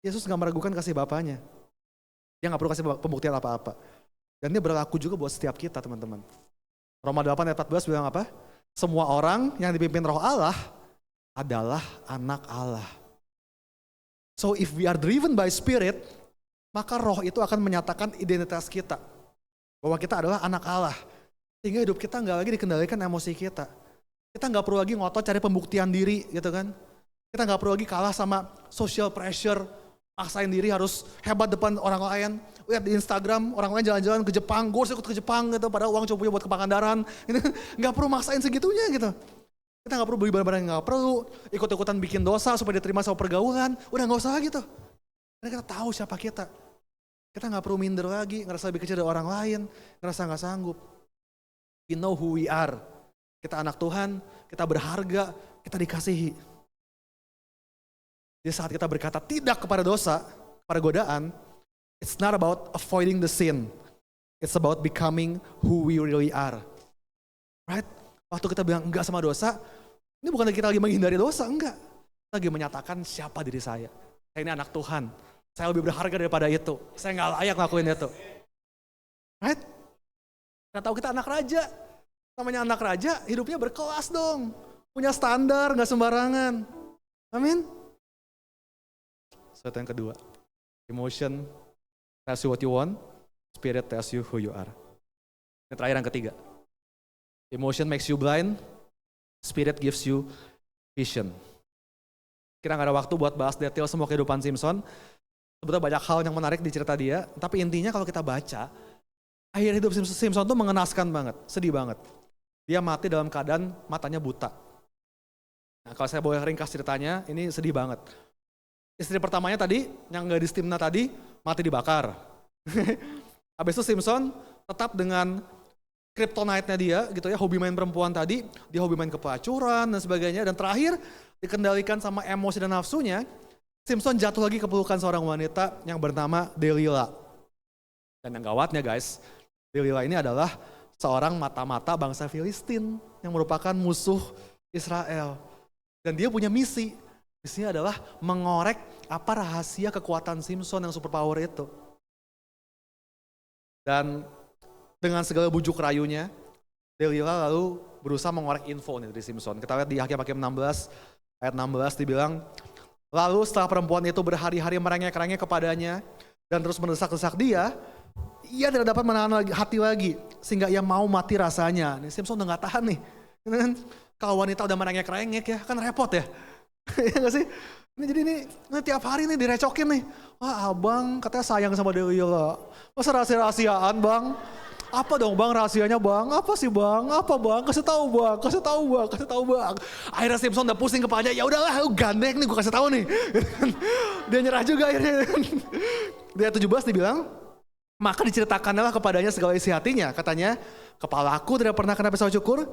Yesus gak meragukan kasih Bapanya. Dia gak perlu kasih pembuktian apa-apa. Dan dia berlaku juga buat setiap kita teman-teman. Roma 8 ayat 14 bilang apa? Semua orang yang dipimpin roh Allah adalah anak Allah. So if we are driven by spirit, maka roh itu akan menyatakan identitas kita. Bahwa kita adalah anak Allah. Sehingga hidup kita gak lagi dikendalikan emosi kita. Kita gak perlu lagi ngotot cari pembuktian diri gitu kan. Kita gak perlu lagi kalah sama social pressure. Maksain diri harus hebat depan orang lain. Lihat di Instagram orang lain jalan-jalan ke Jepang. Gue harus ikut ke Jepang gitu. Padahal uang cuma punya buat ke Pangandaran. Gak perlu maksain segitunya gitu. Kita gak perlu beli barang-barang yang gak perlu. Ikut-ikutan bikin dosa supaya diterima sama pergaulan. Udah gak usah gitu. Karena kita tahu siapa kita. Kita gak perlu minder lagi, ngerasa lebih kecil dari orang lain, ngerasa gak sanggup. We know who we are. Kita anak Tuhan, kita berharga, kita dikasihi. Di saat kita berkata tidak kepada dosa, kepada godaan, it's not about avoiding the sin. It's about becoming who we really are. Right? Waktu kita bilang enggak sama dosa, ini bukan kita lagi menghindari dosa, enggak. Kita lagi menyatakan siapa diri saya. Saya ini anak Tuhan. Saya lebih berharga daripada itu. Saya nggak layak ngelakuin itu. Right? Karena tahu kita anak raja. Namanya anak raja, hidupnya berkelas dong. Punya standar, gak sembarangan. Amin. Sesuatu yang kedua. Emotion tells you what you want. Spirit tells you who you are. Yang terakhir yang ketiga. Emotion makes you blind. Spirit gives you vision. Kira gak ada waktu buat bahas detail semua kehidupan Simpson. Sebetulnya banyak hal yang menarik di cerita dia. Tapi intinya kalau kita baca, akhir hidup Simpson tuh mengenaskan banget. Sedih banget. Dia mati dalam keadaan matanya buta. Nah, kalau saya boleh ringkas ceritanya, ini sedih banget. Istri pertamanya tadi, yang gadis Timna tadi, mati dibakar. Habis itu Simpson tetap dengan kryptonite-nya dia, gitu ya, hobi main perempuan tadi, dia hobi main kepelacuran dan sebagainya. Dan terakhir, dikendalikan sama emosi dan nafsunya, Simpson jatuh lagi ke pelukan seorang wanita yang bernama Delilah. Dan yang gawatnya guys, Delilah ini adalah seorang mata-mata bangsa Filistin yang merupakan musuh Israel. Dan dia punya misi. Misinya adalah mengorek apa rahasia kekuatan Simpson yang superpower itu. Dan dengan segala bujuk rayunya, Delilah lalu berusaha mengorek info nih dari Simpson. Kita lihat di Hakim-Hakim 16, ayat 16 dibilang, lalu setelah perempuan itu berhari-hari merengek-rengek kepadanya dan terus mendesak-desak dia, ia tidak dapat menahan hati lagi, sehingga ia mau mati rasanya. Nih, Simpson udah gak tahan nih. Kalau wanita udah merengek-rengek ya, kan repot ya. Iya gak sih? Ini tiap hari nih direcokin nih. Wah abang katanya sayang sama Delilah. Masa rahasia-rahasiaan bang? Apa dong bang rahasianya bang? Apa sih bang? Apa bang? Kasih tahu bang, kasih tahu bang, kasih tahu bang. Akhirnya Simpson udah pusing kepalanya, ya udahlah lu gandeng nih gue kasih tahu nih. Dia nyerah juga akhirnya. Di ayat 17 dibilang, maka diceritakanlah kepadanya segala isi hatinya. Katanya, kepalaku tidak pernah kena pisau cukur,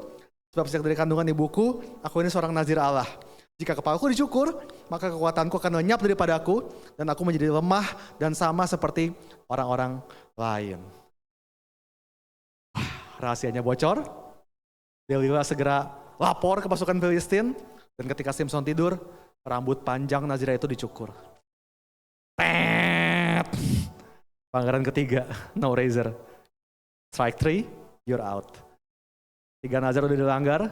sebab sejak dari kandungan ibuku, aku ini seorang nazir Allah. Jika kepalaku dicukur, maka kekuatanku akan lenyap daripadaku, dan aku menjadi lemah dan sama seperti orang-orang lain. Rahasianya bocor, Delilah segera lapor ke pasukan Filistin, dan ketika Simpson tidur, rambut panjang Nazirah itu dicukur. Pelanggaran ketiga, no razor. Strike 3, you're out. 3 nazar udah dilanggar,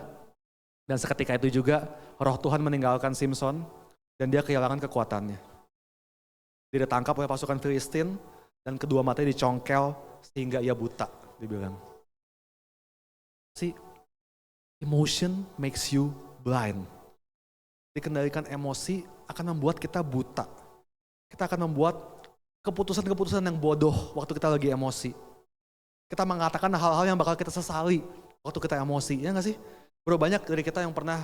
dan seketika itu juga roh Tuhan meninggalkan Simpson, dan dia kehilangan kekuatannya. Dia ditangkap oleh pasukan Filistin, dan kedua matanya dicongkel sehingga ia buta, dibilang. See, emotion makes you blind. Dikendalikan emosi akan membuat kita buta. Kita akan membuat keputusan-keputusan yang bodoh waktu kita lagi emosi. Kita mengatakan hal-hal yang bakal kita sesali waktu kita emosi, ya nggak sih? Bro, banyak dari kita yang pernah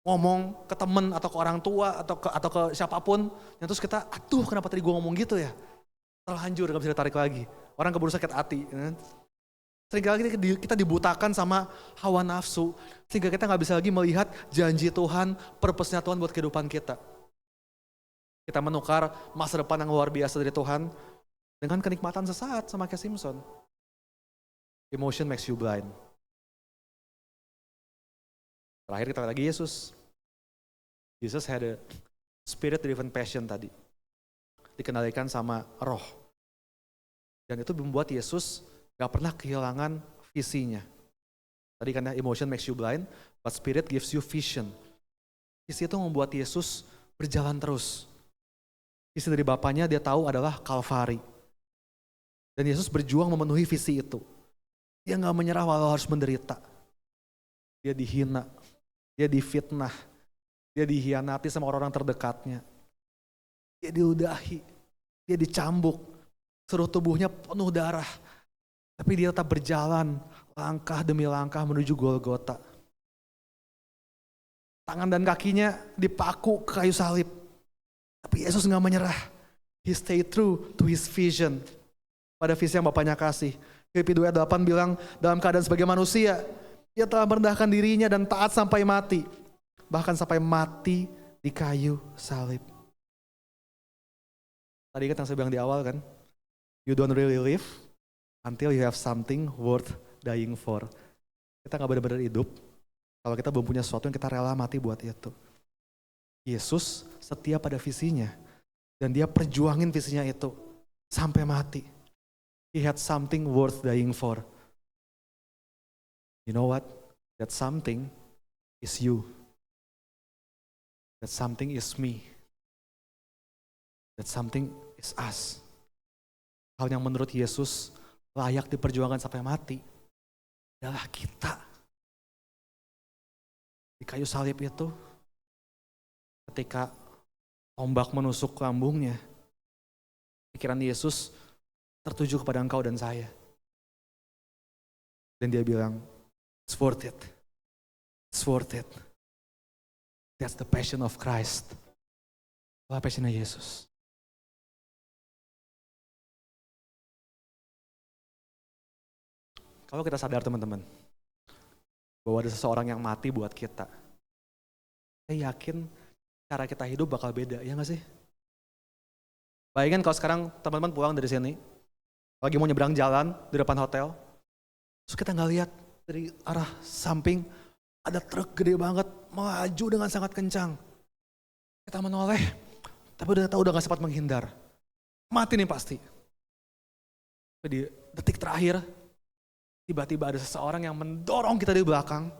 ngomong ke temen atau ke orang tua atau ke siapapun, yang terus kita, aduh kenapa tadi gue ngomong gitu ya? Terlanjur, gak bisa ditarik lagi. Orang keburu sakit hati. Ya? Seringkali kita dibutakan sama hawa nafsu, sehingga kita gak bisa lagi melihat janji Tuhan, purpose-nya Tuhan buat kehidupan kita. Kita menukar masa depan yang luar biasa dari Tuhan dengan kenikmatan sesaat sama kayak Simpson. Emotion makes you blind. Terakhir kita lihat lagi Yesus. Jesus had a spirit-driven passion tadi. Dikendalikan sama roh. Dan itu membuat Yesus gak pernah kehilangan visinya. Tadi kan emotion makes you blind, but spirit gives you vision. Visi itu membuat Yesus berjalan terus. Visi dari Bapaknya dia tahu adalah Kalvari. Dan Yesus berjuang memenuhi visi itu. Dia gak menyerah walau harus menderita. Dia dihina, dia difitnah, dia dihianati sama orang-orang terdekatnya. Dia diludahi, dia dicambuk, seluruh tubuhnya penuh darah. Tapi dia tetap berjalan langkah demi langkah menuju Golgota. Tangan dan kakinya dipaku ke kayu salib. Tapi Yesus gak menyerah. He stay true to his vision. Pada visi yang Bapaknya kasih. Filipi 2 ayat 8 bilang, dalam keadaan sebagai manusia, ia telah merendahkan dirinya dan taat sampai mati. Bahkan sampai mati di kayu salib. Tadi kan yang saya bilang di awal kan, you don't really live until you have something worth dying for. Kita gak benar-benar hidup kalau kita belum punya sesuatu yang kita rela mati buat itu. Yesus setia pada visinya. Dan dia perjuangin visinya itu sampai mati. He had something worth dying for. You know what? That something is you. That something is me. That something is us. Hal yang menurut Yesus layak diperjuangkan sampai mati adalah kita. Di kayu salib itu, ketika tombak menusuk lambungnya, pikiran Yesus tertuju kepada engkau dan saya. Dan dia bilang, it's worth it. It's worth it. That's the passion of Christ. Apa passionnya Yesus? Kalau kita sadar teman-teman, bahwa ada seseorang yang mati buat kita, saya yakin cara kita hidup bakal beda, ya nggak sih? Bayangin kalau sekarang teman-teman pulang dari sini, lagi mau nyebrang jalan di depan hotel, terus kita nggak lihat dari arah samping, ada truk gede banget, melaju dengan sangat kencang. Kita menoleh, tapi udah tahu udah gak sempat menghindar. Mati nih pasti. Tapi di detik terakhir, tiba-tiba ada seseorang yang mendorong kita di belakang,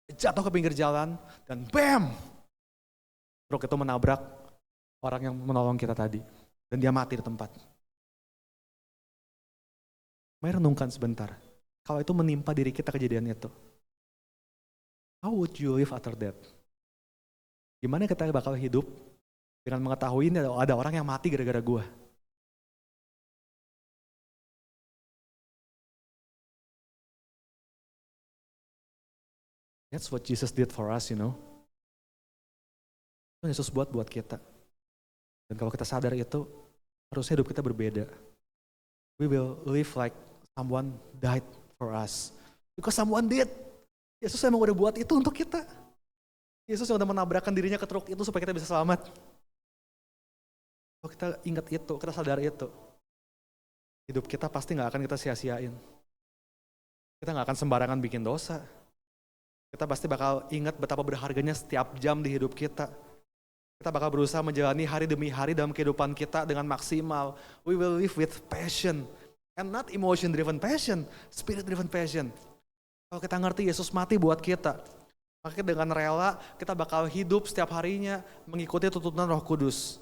jatuh ke pinggir jalan, dan bam! Truk itu menabrak orang yang menolong kita tadi. Dan dia mati di tempat. Mari renungkan sebentar. Kalau itu menimpa diri kita kejadian itu, how would you live after that? Gimana kita bakal hidup dengan mengetahui ini ada orang yang mati gara-gara gue? That's what Jesus did for us, you know. Itu Yesus buat kita. Dan kalau kita sadar itu, harusnya hidup kita berbeda. We will live like someone died for us. Because someone did. Yesus emang udah buat itu untuk kita. Yesus yang udah menabrakkan dirinya ke truk itu supaya kita bisa selamat. Kalau kita ingat itu, kita sadar itu, hidup kita pasti gak akan kita sia-siain. Kita gak akan sembarangan bikin dosa. Kita pasti bakal ingat betapa berharganya setiap jam di hidup kita. Kita bakal berusaha menjalani hari demi hari dalam kehidupan kita dengan maksimal. We will live with passion. And not emotion-driven passion, spirit-driven passion. Kalau kita ngerti Yesus mati buat kita, maka dengan rela kita bakal hidup setiap harinya mengikuti tuntunan Roh Kudus.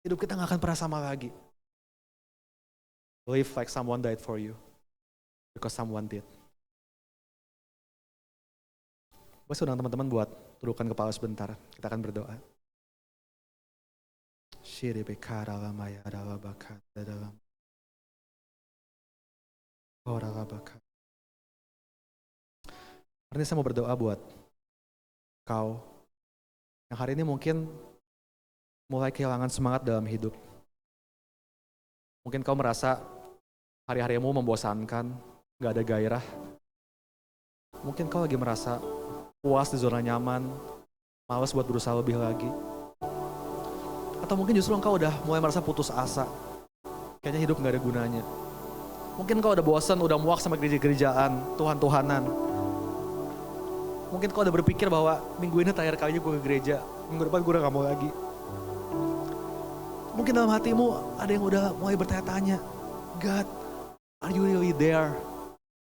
Hidup kita gak akan pernah sama lagi. Live like someone died for you. Because someone did. Gue undang teman-teman buat tundukkan kepala sebentar. Kita akan berdoa. Hari ini saya mau berdoa buat kau yang hari ini mungkin mulai kehilangan semangat dalam hidup. Mungkin kau merasa hari-harimu membosankan, gak ada gairah. Mungkin kau lagi merasa puas di zona nyaman, malas buat berusaha lebih lagi. Atau mungkin justru engkau udah mulai merasa putus asa. Kayaknya hidup gak ada gunanya. Mungkin kau udah bosan, udah muak sama gereja-gerejaan, Tuhan-Tuhanan. Mungkin kau udah berpikir bahwa minggu ini terakhir kalinya gue ke gereja, minggu depan gue udah gak mau lagi. Mungkin dalam hatimu ada yang udah mulai bertanya-tanya, God, are you really there?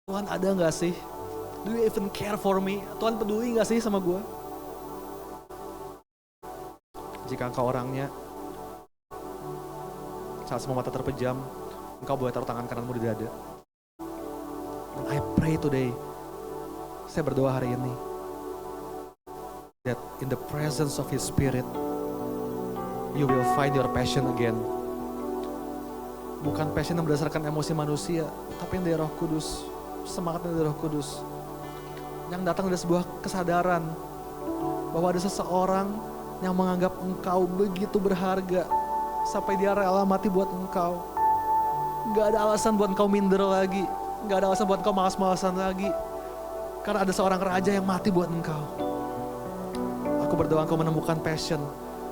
Tuhan ada gak sih? Do you even care for me? Tuhan peduli gak sih sama gue? Jika engkau orangnya, saat semua mata terpejam, engkau boleh taruh tangan kananmu di dada. And I pray today, saya berdoa hari ini, that in the presence of His Spirit, you will find your passion again. Bukan passion yang berdasarkan emosi manusia, tapi yang dari Roh Kudus, semangat dari Roh Kudus. Yang datang dari sebuah kesadaran bahwa ada seseorang yang menganggap engkau begitu berharga sampai dia rela mati buat engkau. Gak ada alasan buat engkau minder lagi, gak ada alasan buat engkau malas-malasan lagi, karena ada seorang raja yang mati buat engkau. Aku berdoa engkau menemukan passion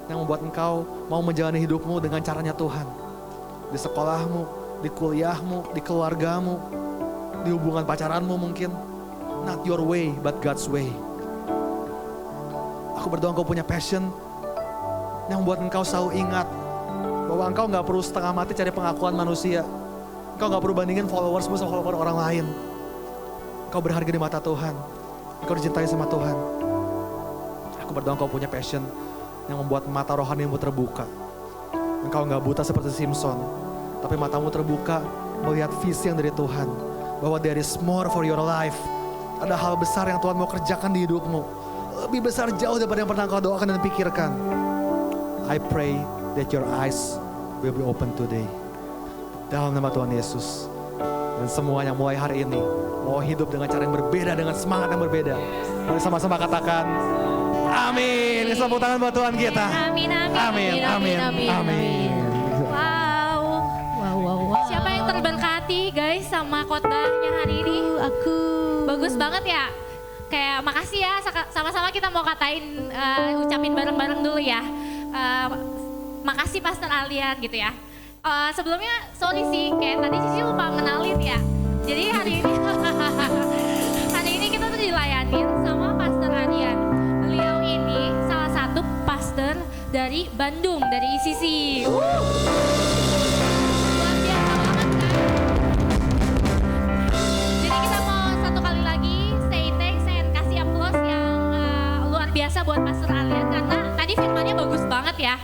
yang membuat engkau mau menjalani hidupmu dengan caranya Tuhan. Di sekolahmu, di kuliahmu, di keluargamu, di hubungan pacaranmu mungkin. Not your way, but God's way. Aku berdoa engkau punya passion yang membuat engkau selalu ingat bahwa engkau gak perlu setengah mati cari pengakuan manusia. Engkau gak perlu bandingin followersmu sama follower orang lain. Engkau berharga di mata Tuhan. Engkau dicintai sama Tuhan. Aku berdoa engkau punya passion yang membuat mata rohanimu terbuka. Engkau gak buta seperti Simpson, tapi matamu terbuka melihat visi yang dari Tuhan. Bahwa there is more for your life. Ada hal besar yang Tuhan mau kerjakan di hidupmu. Lebih besar jauh daripada yang pernah engkau doakan dan pikirkan. I pray that your eyes will be open today. Dalam nama Tuhan Yesus. Dan semuanya mulai hari ini mau hidup dengan cara yang berbeda, dengan semangat yang berbeda. Mari sama-sama katakan amin. Tepuk tangan buat Tuhan kita. Amin, amin. Amin, amin, amin. Wow. Siapa yang terberkati guys sama khotbahnya hari ini? Aku. Bagus banget ya. Kayak makasih ya, sama-sama kita mau katain, ucapin bareng-bareng dulu ya. Makasih Pastor Alian gitu ya. Sebelumnya sorry sih, kayak tadi Cici lupa ngenalin ya. Jadi hari ini kita tuh dilayanin sama Pastor Alian. Beliau ini salah satu pastor dari Bandung, dari ICC. Luar biasa banget kan? Jadi kita mau satu kali lagi say thanks and kasih applause yang luar biasa buat Pastor Alian karena tadi firmannya bagus banget ya.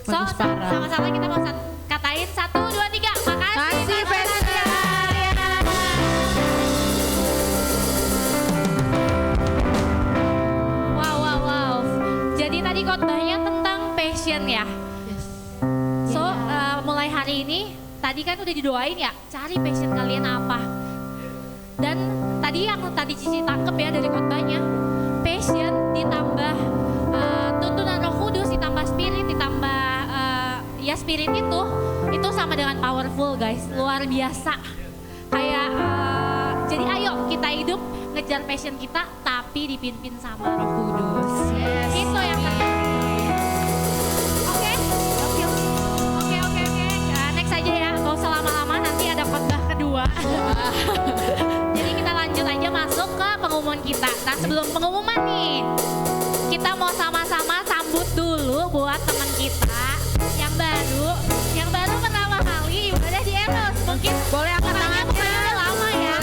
So, Bagus parah. sama-sama kita mau katain 1, 2, 3. Makasih Pastor Alian. Wow. Jadi tadi khotbahnya tentang passion ya. So, mulai hari ini, tadi kan udah didoain ya, cari passion kalian apa. Dan tadi yang tadi Cici tangkep ya dari khotbahnya, passion ditambah tuntunan Roh Kudus, ditambah spirit, ditambah ya spirit itu sama dengan powerful guys, luar biasa. Kayak jadi ayo kita hidup ngejar passion kita tapi dipimpin sama Roh Kudus. Itu yang terpenting. Oke. Next aja ya, gak usah lama-lama nanti ada khotbah kedua. Jadi kita lanjut aja masuk ke pengumuman kita. Nah sebelum pengumuman nih, kita mau sama-sama sambut dulu buat teman kita yang baru pertama kali ibadah di Eros. Mungkin boleh angkat tangannya lama ya.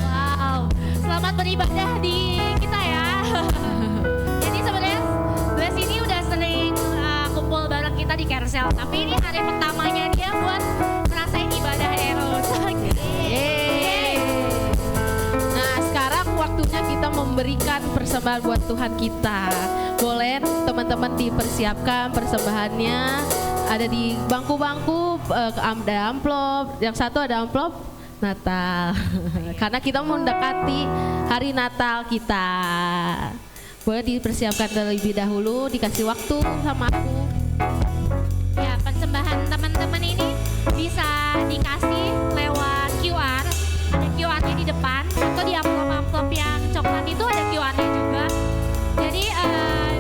Wow, selamat beribadah di kita ya. Jadi sebenarnya Bless ini udah sering kumpul bareng kita di Carousel, tapi ini hari pertamanya dia buat ngerasain ibadah Eros. Yeay. Nah sekarang waktunya kita memberikan persembahan buat Tuhan kita. Boleh teman-teman dipersiapkan persembahannya. Ada di bangku-bangku, ada amplop. Yang satu ada amplop Natal. Karena kita mendekati hari Natal kita. Boleh dipersiapkan terlebih dahulu, dikasih waktu sama aku. Ya, persembahan teman-teman ini bisa dikasih lewat QR. Ada QR-nya di depan atau di amplop-amplop yang coklat itu ada QR-nya juga. Jadi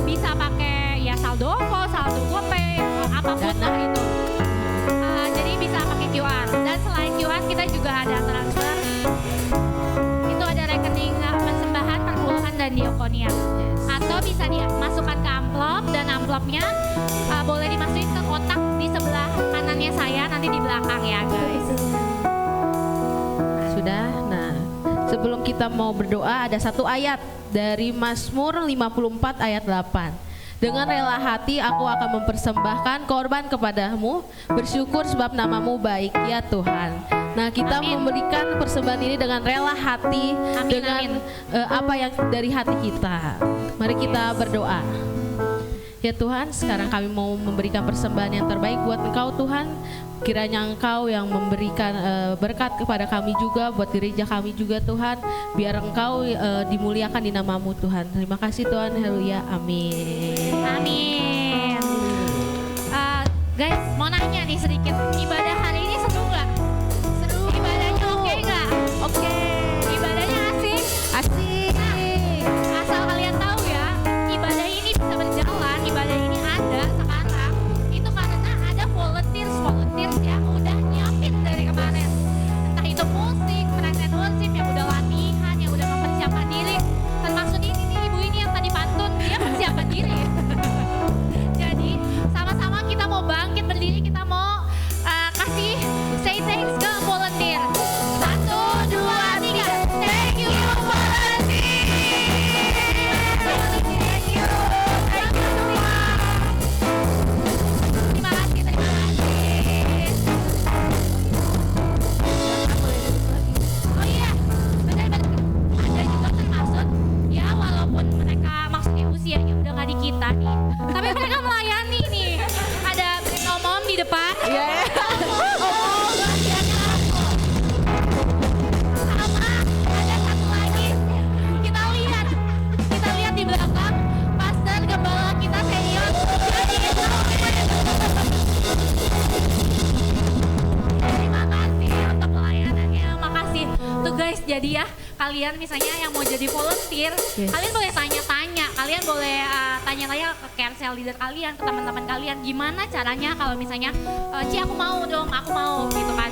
bisa pakai ya saldo OVO, saldo GoPay, apapun lah itu. Jadi bisa pakai QR. Dan selain QR kita juga ada transfer. Itu ada rekening persembahan, perpuluhan dan diakonia. Atau bisa dimasukkan ke amplop dan amplopnya boleh dimasukin ke kotak di sebelah kanannya saya nanti di belakang ya guys. Sudah. Nah, sebelum kita mau berdoa ada satu ayat dari Mazmur 54 ayat 8. Dengan rela hati aku akan mempersembahkan korban kepadamu, bersyukur sebab namamu baik ya Tuhan. Nah kita memberikan persembahan ini dengan rela hati, dengan apa yang dari hati kita. Mari kita berdoa. Ya Tuhan, sekarang kami mau memberikan persembahan yang terbaik buat Engkau Tuhan. Kiranya Engkau yang memberikan berkat kepada kami juga, buat gereja kami juga Tuhan. Biar Engkau dimuliakan di namamu Tuhan. Terima kasih Tuhan, haleluya, amin. Amin. Guys, mau nanya nih sedikit, ibadah hari ini seru nggak? Seru. Ibadahnya oke nggak? Oke. Ibadahnya asik? Asik. Nah, asal kalian tahu ya, ibadah ini bisa berjalan, ibadah ini ada sekarang, itu karena ada volunteers yang udah nyiapin dari kemarin. Entah itu kalian misalnya yang mau jadi volunteer, kalian boleh tanya-tanya, kalian boleh tanya-tanya ke carousel leader kalian, ke teman-teman kalian, gimana caranya kalau misalnya, Ci aku mau dong, aku mau gitu kan.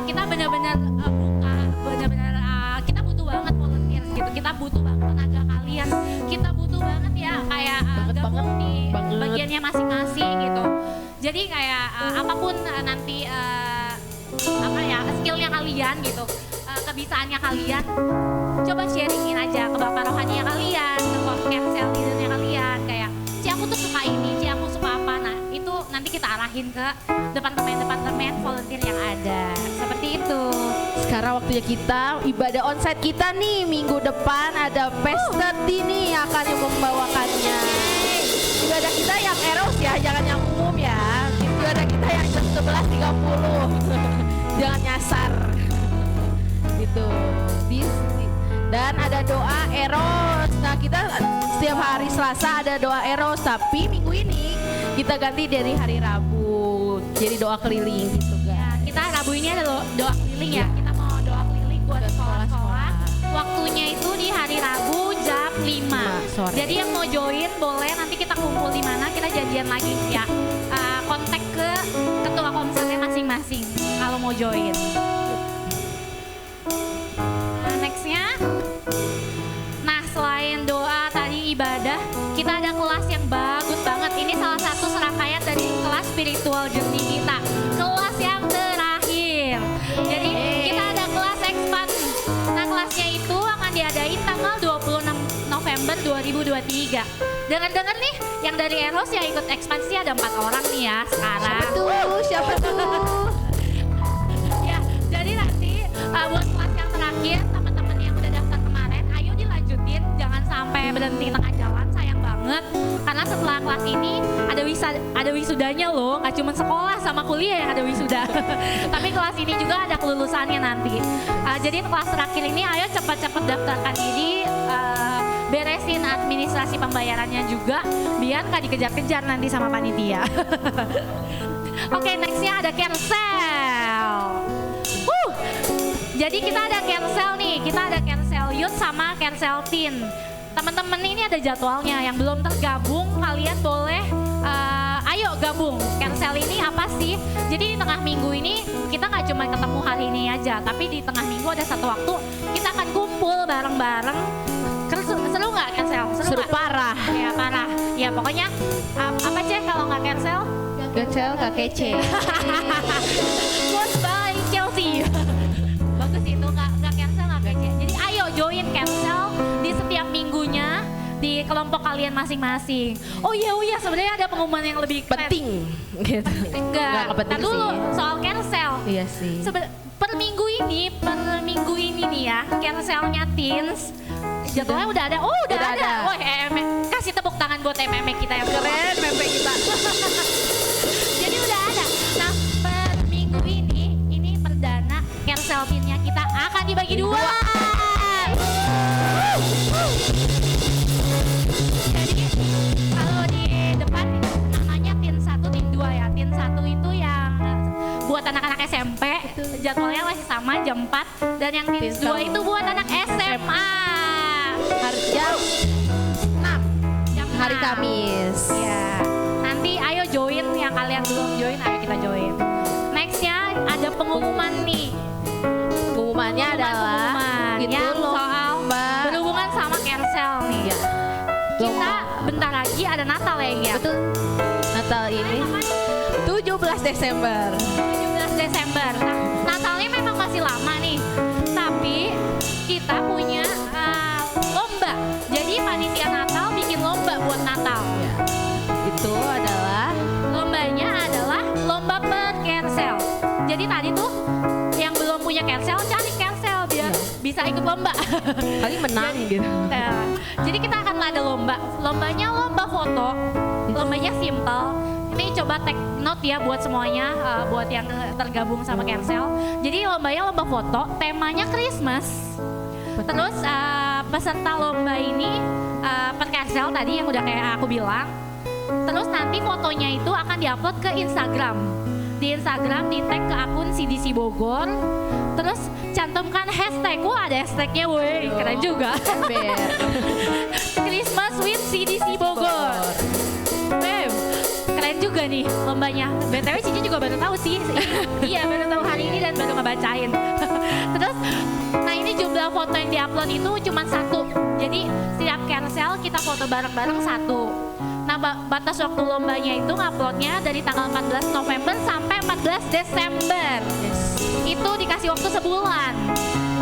Kita benar-benar buka, benar-benar kita butuh banget volunteer gitu, kita butuh banget tenaga kalian, kita butuh banget ya kayak gabung di bagiannya masing-masing gitu. Jadi kayak apapun nanti apa ya skillnya kalian gitu, kebisaannya kalian, coba sharingin aja ke bapak rohaninya kalian, ke carousel leadernya kalian, kayak Ci aku tuh suka ini, Ci aku suka apa. Nah itu nanti kita arahin ke departemen volunteer yang ada, seperti itu. Sekarang waktunya kita ibadah onsite kita nih, minggu depan ada pesta nih yang akan membawakannya. Ibadah kita yang eros ya, jangan yang umum ya. Ibadah kita yang jam 11.30. Jangan nyasar. Gitu. Dan ada doa eros. Nah, kita setiap hari Selasa ada doa eros, tapi minggu ini kita ganti dari hari Rabu. Jadi doa keliling gitu, guys. Ya, kita Rabu ini ada doa keliling ya. Kita mau doa keliling buat sekolah-sekolah. Waktunya itu di hari Rabu jam 5 sore. Jadi yang mau join boleh, nanti kita kumpul di mana, kita janjian lagi ya. Kontak ke ketua komselnya masing-masing kalau mau join. Nah, nextnya, nah selain doa tadi ibadah, kita ada kelas yang bagus banget. Ini salah satu serangkaian dari kelas spiritual journey kita, kelas yang terakhir. Jadi kita ada kelas expand. Nah kelasnya itu akan diadain tanggal 26 November 2023. Dengar-dengar nih, yang dari Eros yang ikut ekspansi ada 4 orang nih ya sekarang. Siapa tuh? Ya, jadi nanti buat kelas yang terakhir, teman-teman yang udah daftar kemarin, ayo dilanjutin, jangan sampai berhenti tengah jalan, sayang banget. Karena setelah kelas ini ada wisudanya loh, nggak cuma sekolah sama kuliah yang ada wisuda. Tapi kelas ini juga ada kelulusannya nanti. Jadi kelas terakhir ini ayo cepat-cepat daftarkan diri, beresin administrasi pembayarannya juga, biar nggak dikejar-kejar nanti sama panitia. Oke, nextnya ada carousel. Jadi kita ada carousel nih, kita ada carousel youth sama carousel teen. Teman-teman ini ada jadwalnya, yang belum tergabung kalian boleh ayo gabung. Carousel ini apa sih? Jadi di tengah minggu ini kita nggak cuma ketemu hari ini aja, tapi di tengah minggu ada satu waktu kita akan kumpul bareng-bareng. Seru nggak carousel? Seru parah. Ya parah. Ya pokoknya apa Cek kalau nggak carousel? Carousel gak kece. Quotes by Chelsea. Bagus itu, nggak carousel nggak kece. Jadi ayo join carousel di setiap minggunya di kelompok kalian masing-masing. Oh iya sebenarnya ada pengumuman yang lebih Penting. Gitu. Enggak penting dulu sih. soal carousel. Iya sih. Per minggu ini nih ya, carouselnya teens jadwalnya udah ada. Oh udah ada. Wah, kasih tepuk tangan buat MMA kita yang Keren mempe kita. Jadi udah ada. Nah per minggu ini perdana carousel teennya kita akan dibagi 2. Jadi kalau di depan namanya teen 1, teen 2 ya. Teen 1 itu yang buat anak-anak SMP, jadwalnya masih sama jam 4. Dan yang teen 2 itu buat anak SMA. Jam 6 Jam hari 6. Kamis. Ya, nanti ayo join, yang kalian belum join, ayo kita join. Nextnya ada pengumuman nih. Pengumumannya adalah Pengumuman yang soal berhubungan sama carousel nih. Ya. Kita bentar lagi ada Natal ya. Betul. Natal ini 17 Desember. 17 Desember. Nah, Natalnya memang masih lama nih. Tapi kita punya lomba. Jadi panitia Natal bikin lomba buat Natal. Ya. Itu adalah Lombanya adalah lomba per carousel. Jadi tadi tuh yang belum punya carousel cari carousel biar bisa ikut lomba. kali menang gitu. Jadi kita akan ada lomba. Lombanya lomba foto. Lombanya simple. Ini coba take note ya buat semuanya, buat yang tergabung sama carousel. Jadi lombanya lomba foto, temanya Christmas. Terus peserta lomba ini per carousel tadi yang udah kayak aku bilang. Terus nanti fotonya itu akan diupload ke Instagram. di Instagram, di tag ke akun CDC Bogor. Terus cantumkan hashtag, wah ada hashtagnya woi, keren juga. Christmas with CDC Bogor. Keren juga nih lombanya. BTW Cici juga baru tahu sih. Iya baru tahu hari ini dan baru ngebacain. Terus, nah ini jumlah foto yang diupload itu cuma 1. Jadi setiap carousel kita foto bareng-bareng 1. Nah batas waktu lombanya itu nguploadnya dari tanggal 14 November sampai 14 Desember. Itu dikasih waktu sebulan.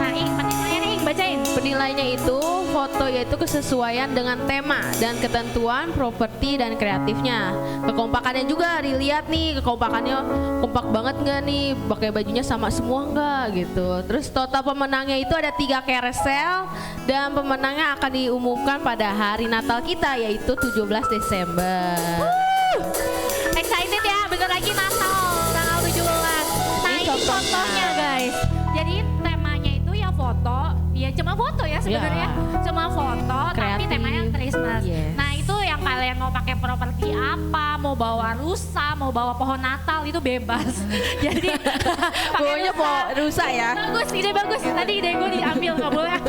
Nah penilaiannya nih bacain. Penilainya itu foto yaitu kesesuaian dengan tema dan ketentuan properti dan kreatifnya. Kekompakannya juga dilihat nih, kekompakannya kompak banget nggak nih, pakai bajunya sama semua nggak gitu. Terus total pemenangnya itu ada 3 carousel dan pemenangnya akan diumumkan pada hari Natal kita yaitu 17 Desember. Excited ya, bentar lagi Natal tanggal 17. Nah ini contohnya guys. Jadi temanya itu ya foto, ya cuma foto ya sebenarnya, cuma foto kreatif, tapi temanya Christmas. Yes. Nah itu yang kalian mau pakai properti apa, mau bawa rusa, mau bawa pohon Natal itu bebas. Jadi Pokoknya rusak ya. Bagus, ide bagus. Tadi ide gue diambil nggak boleh.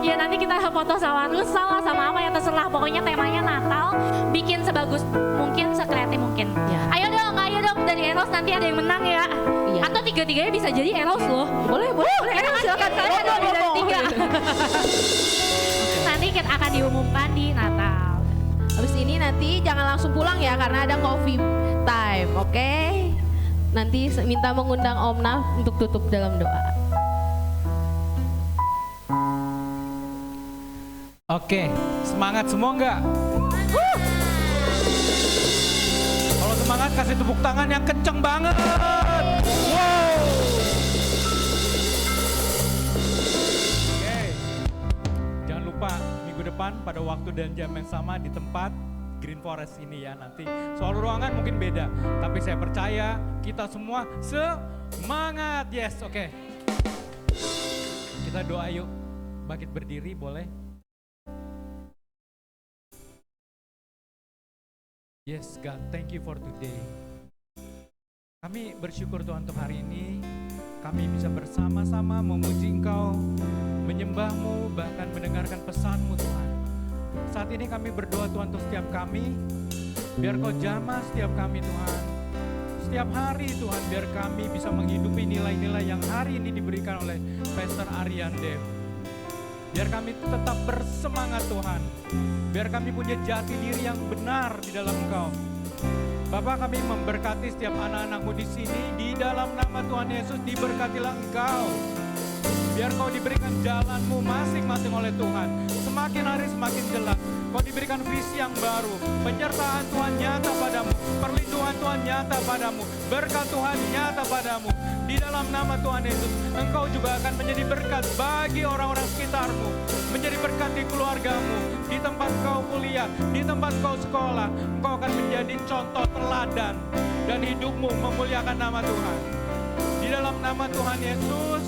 Ya nanti kita foto sama rusa lah, sama apa ya terserah. Pokoknya temanya Natal, bikin sebagus mungkin, sekreatif mungkin. Ya. Ayo dong dari Eros nanti ada yang menang ya. Iya. Atau 3-3-nya bisa jadi Eros loh. Boleh. Enak silakan kalian ada lebih dari 3. Nanti kita akan diumumkan di Natal. Habis ini nanti jangan langsung pulang ya karena ada coffee time, oke? Nanti minta mengundang Om Naf untuk tutup dalam doa. Oke, semangat semua enggak? Kalau semangat kasih tepuk tangan yang kenceng banget. Wow. Oke, jangan lupa minggu depan pada waktu dan jam yang sama di tempat Green Forest ini ya nanti. Soal ruangan mungkin beda, tapi saya percaya kita semua semangat. Yes, oke. Kita doa yuk. Bangkit berdiri boleh? Yes God, thank you for today. Kami bersyukur Tuhan untuk hari ini. Kami bisa bersama-sama memuji Engkau, menyembah-Mu, bahkan mendengarkan pesan-Mu Tuhan. Saat ini kami berdoa Tuhan untuk setiap kami, biar Kau jamah setiap kami Tuhan. Setiap hari Tuhan, biar kami bisa menghidupi nilai-nilai yang hari ini diberikan oleh Pastor Aryan Dev. Biar kami tetap bersemangat Tuhan. Biar kami punya jati diri yang benar di dalam Engkau. Bapa, kami memberkati setiap anak-anak-Mu di sini. Di dalam nama Tuhan Yesus diberkatilah Engkau. Biar Kau diberikan jalan-Mu masing-masing oleh Tuhan. Semakin hari semakin jelas. Kau diberikan visi yang baru. Penyertaan Tuhan nyata padamu. Perlindungan Tuhan nyata padamu. Berkat Tuhan nyata padamu. Di dalam nama Tuhan Yesus, Engkau juga akan menjadi berkat bagi orang-orang sekitarmu. Menjadi berkat di keluargamu, di tempat kau kuliah, di tempat kau sekolah. Engkau akan menjadi contoh teladan dan hidupmu memuliakan nama Tuhan. Di dalam nama Tuhan Yesus,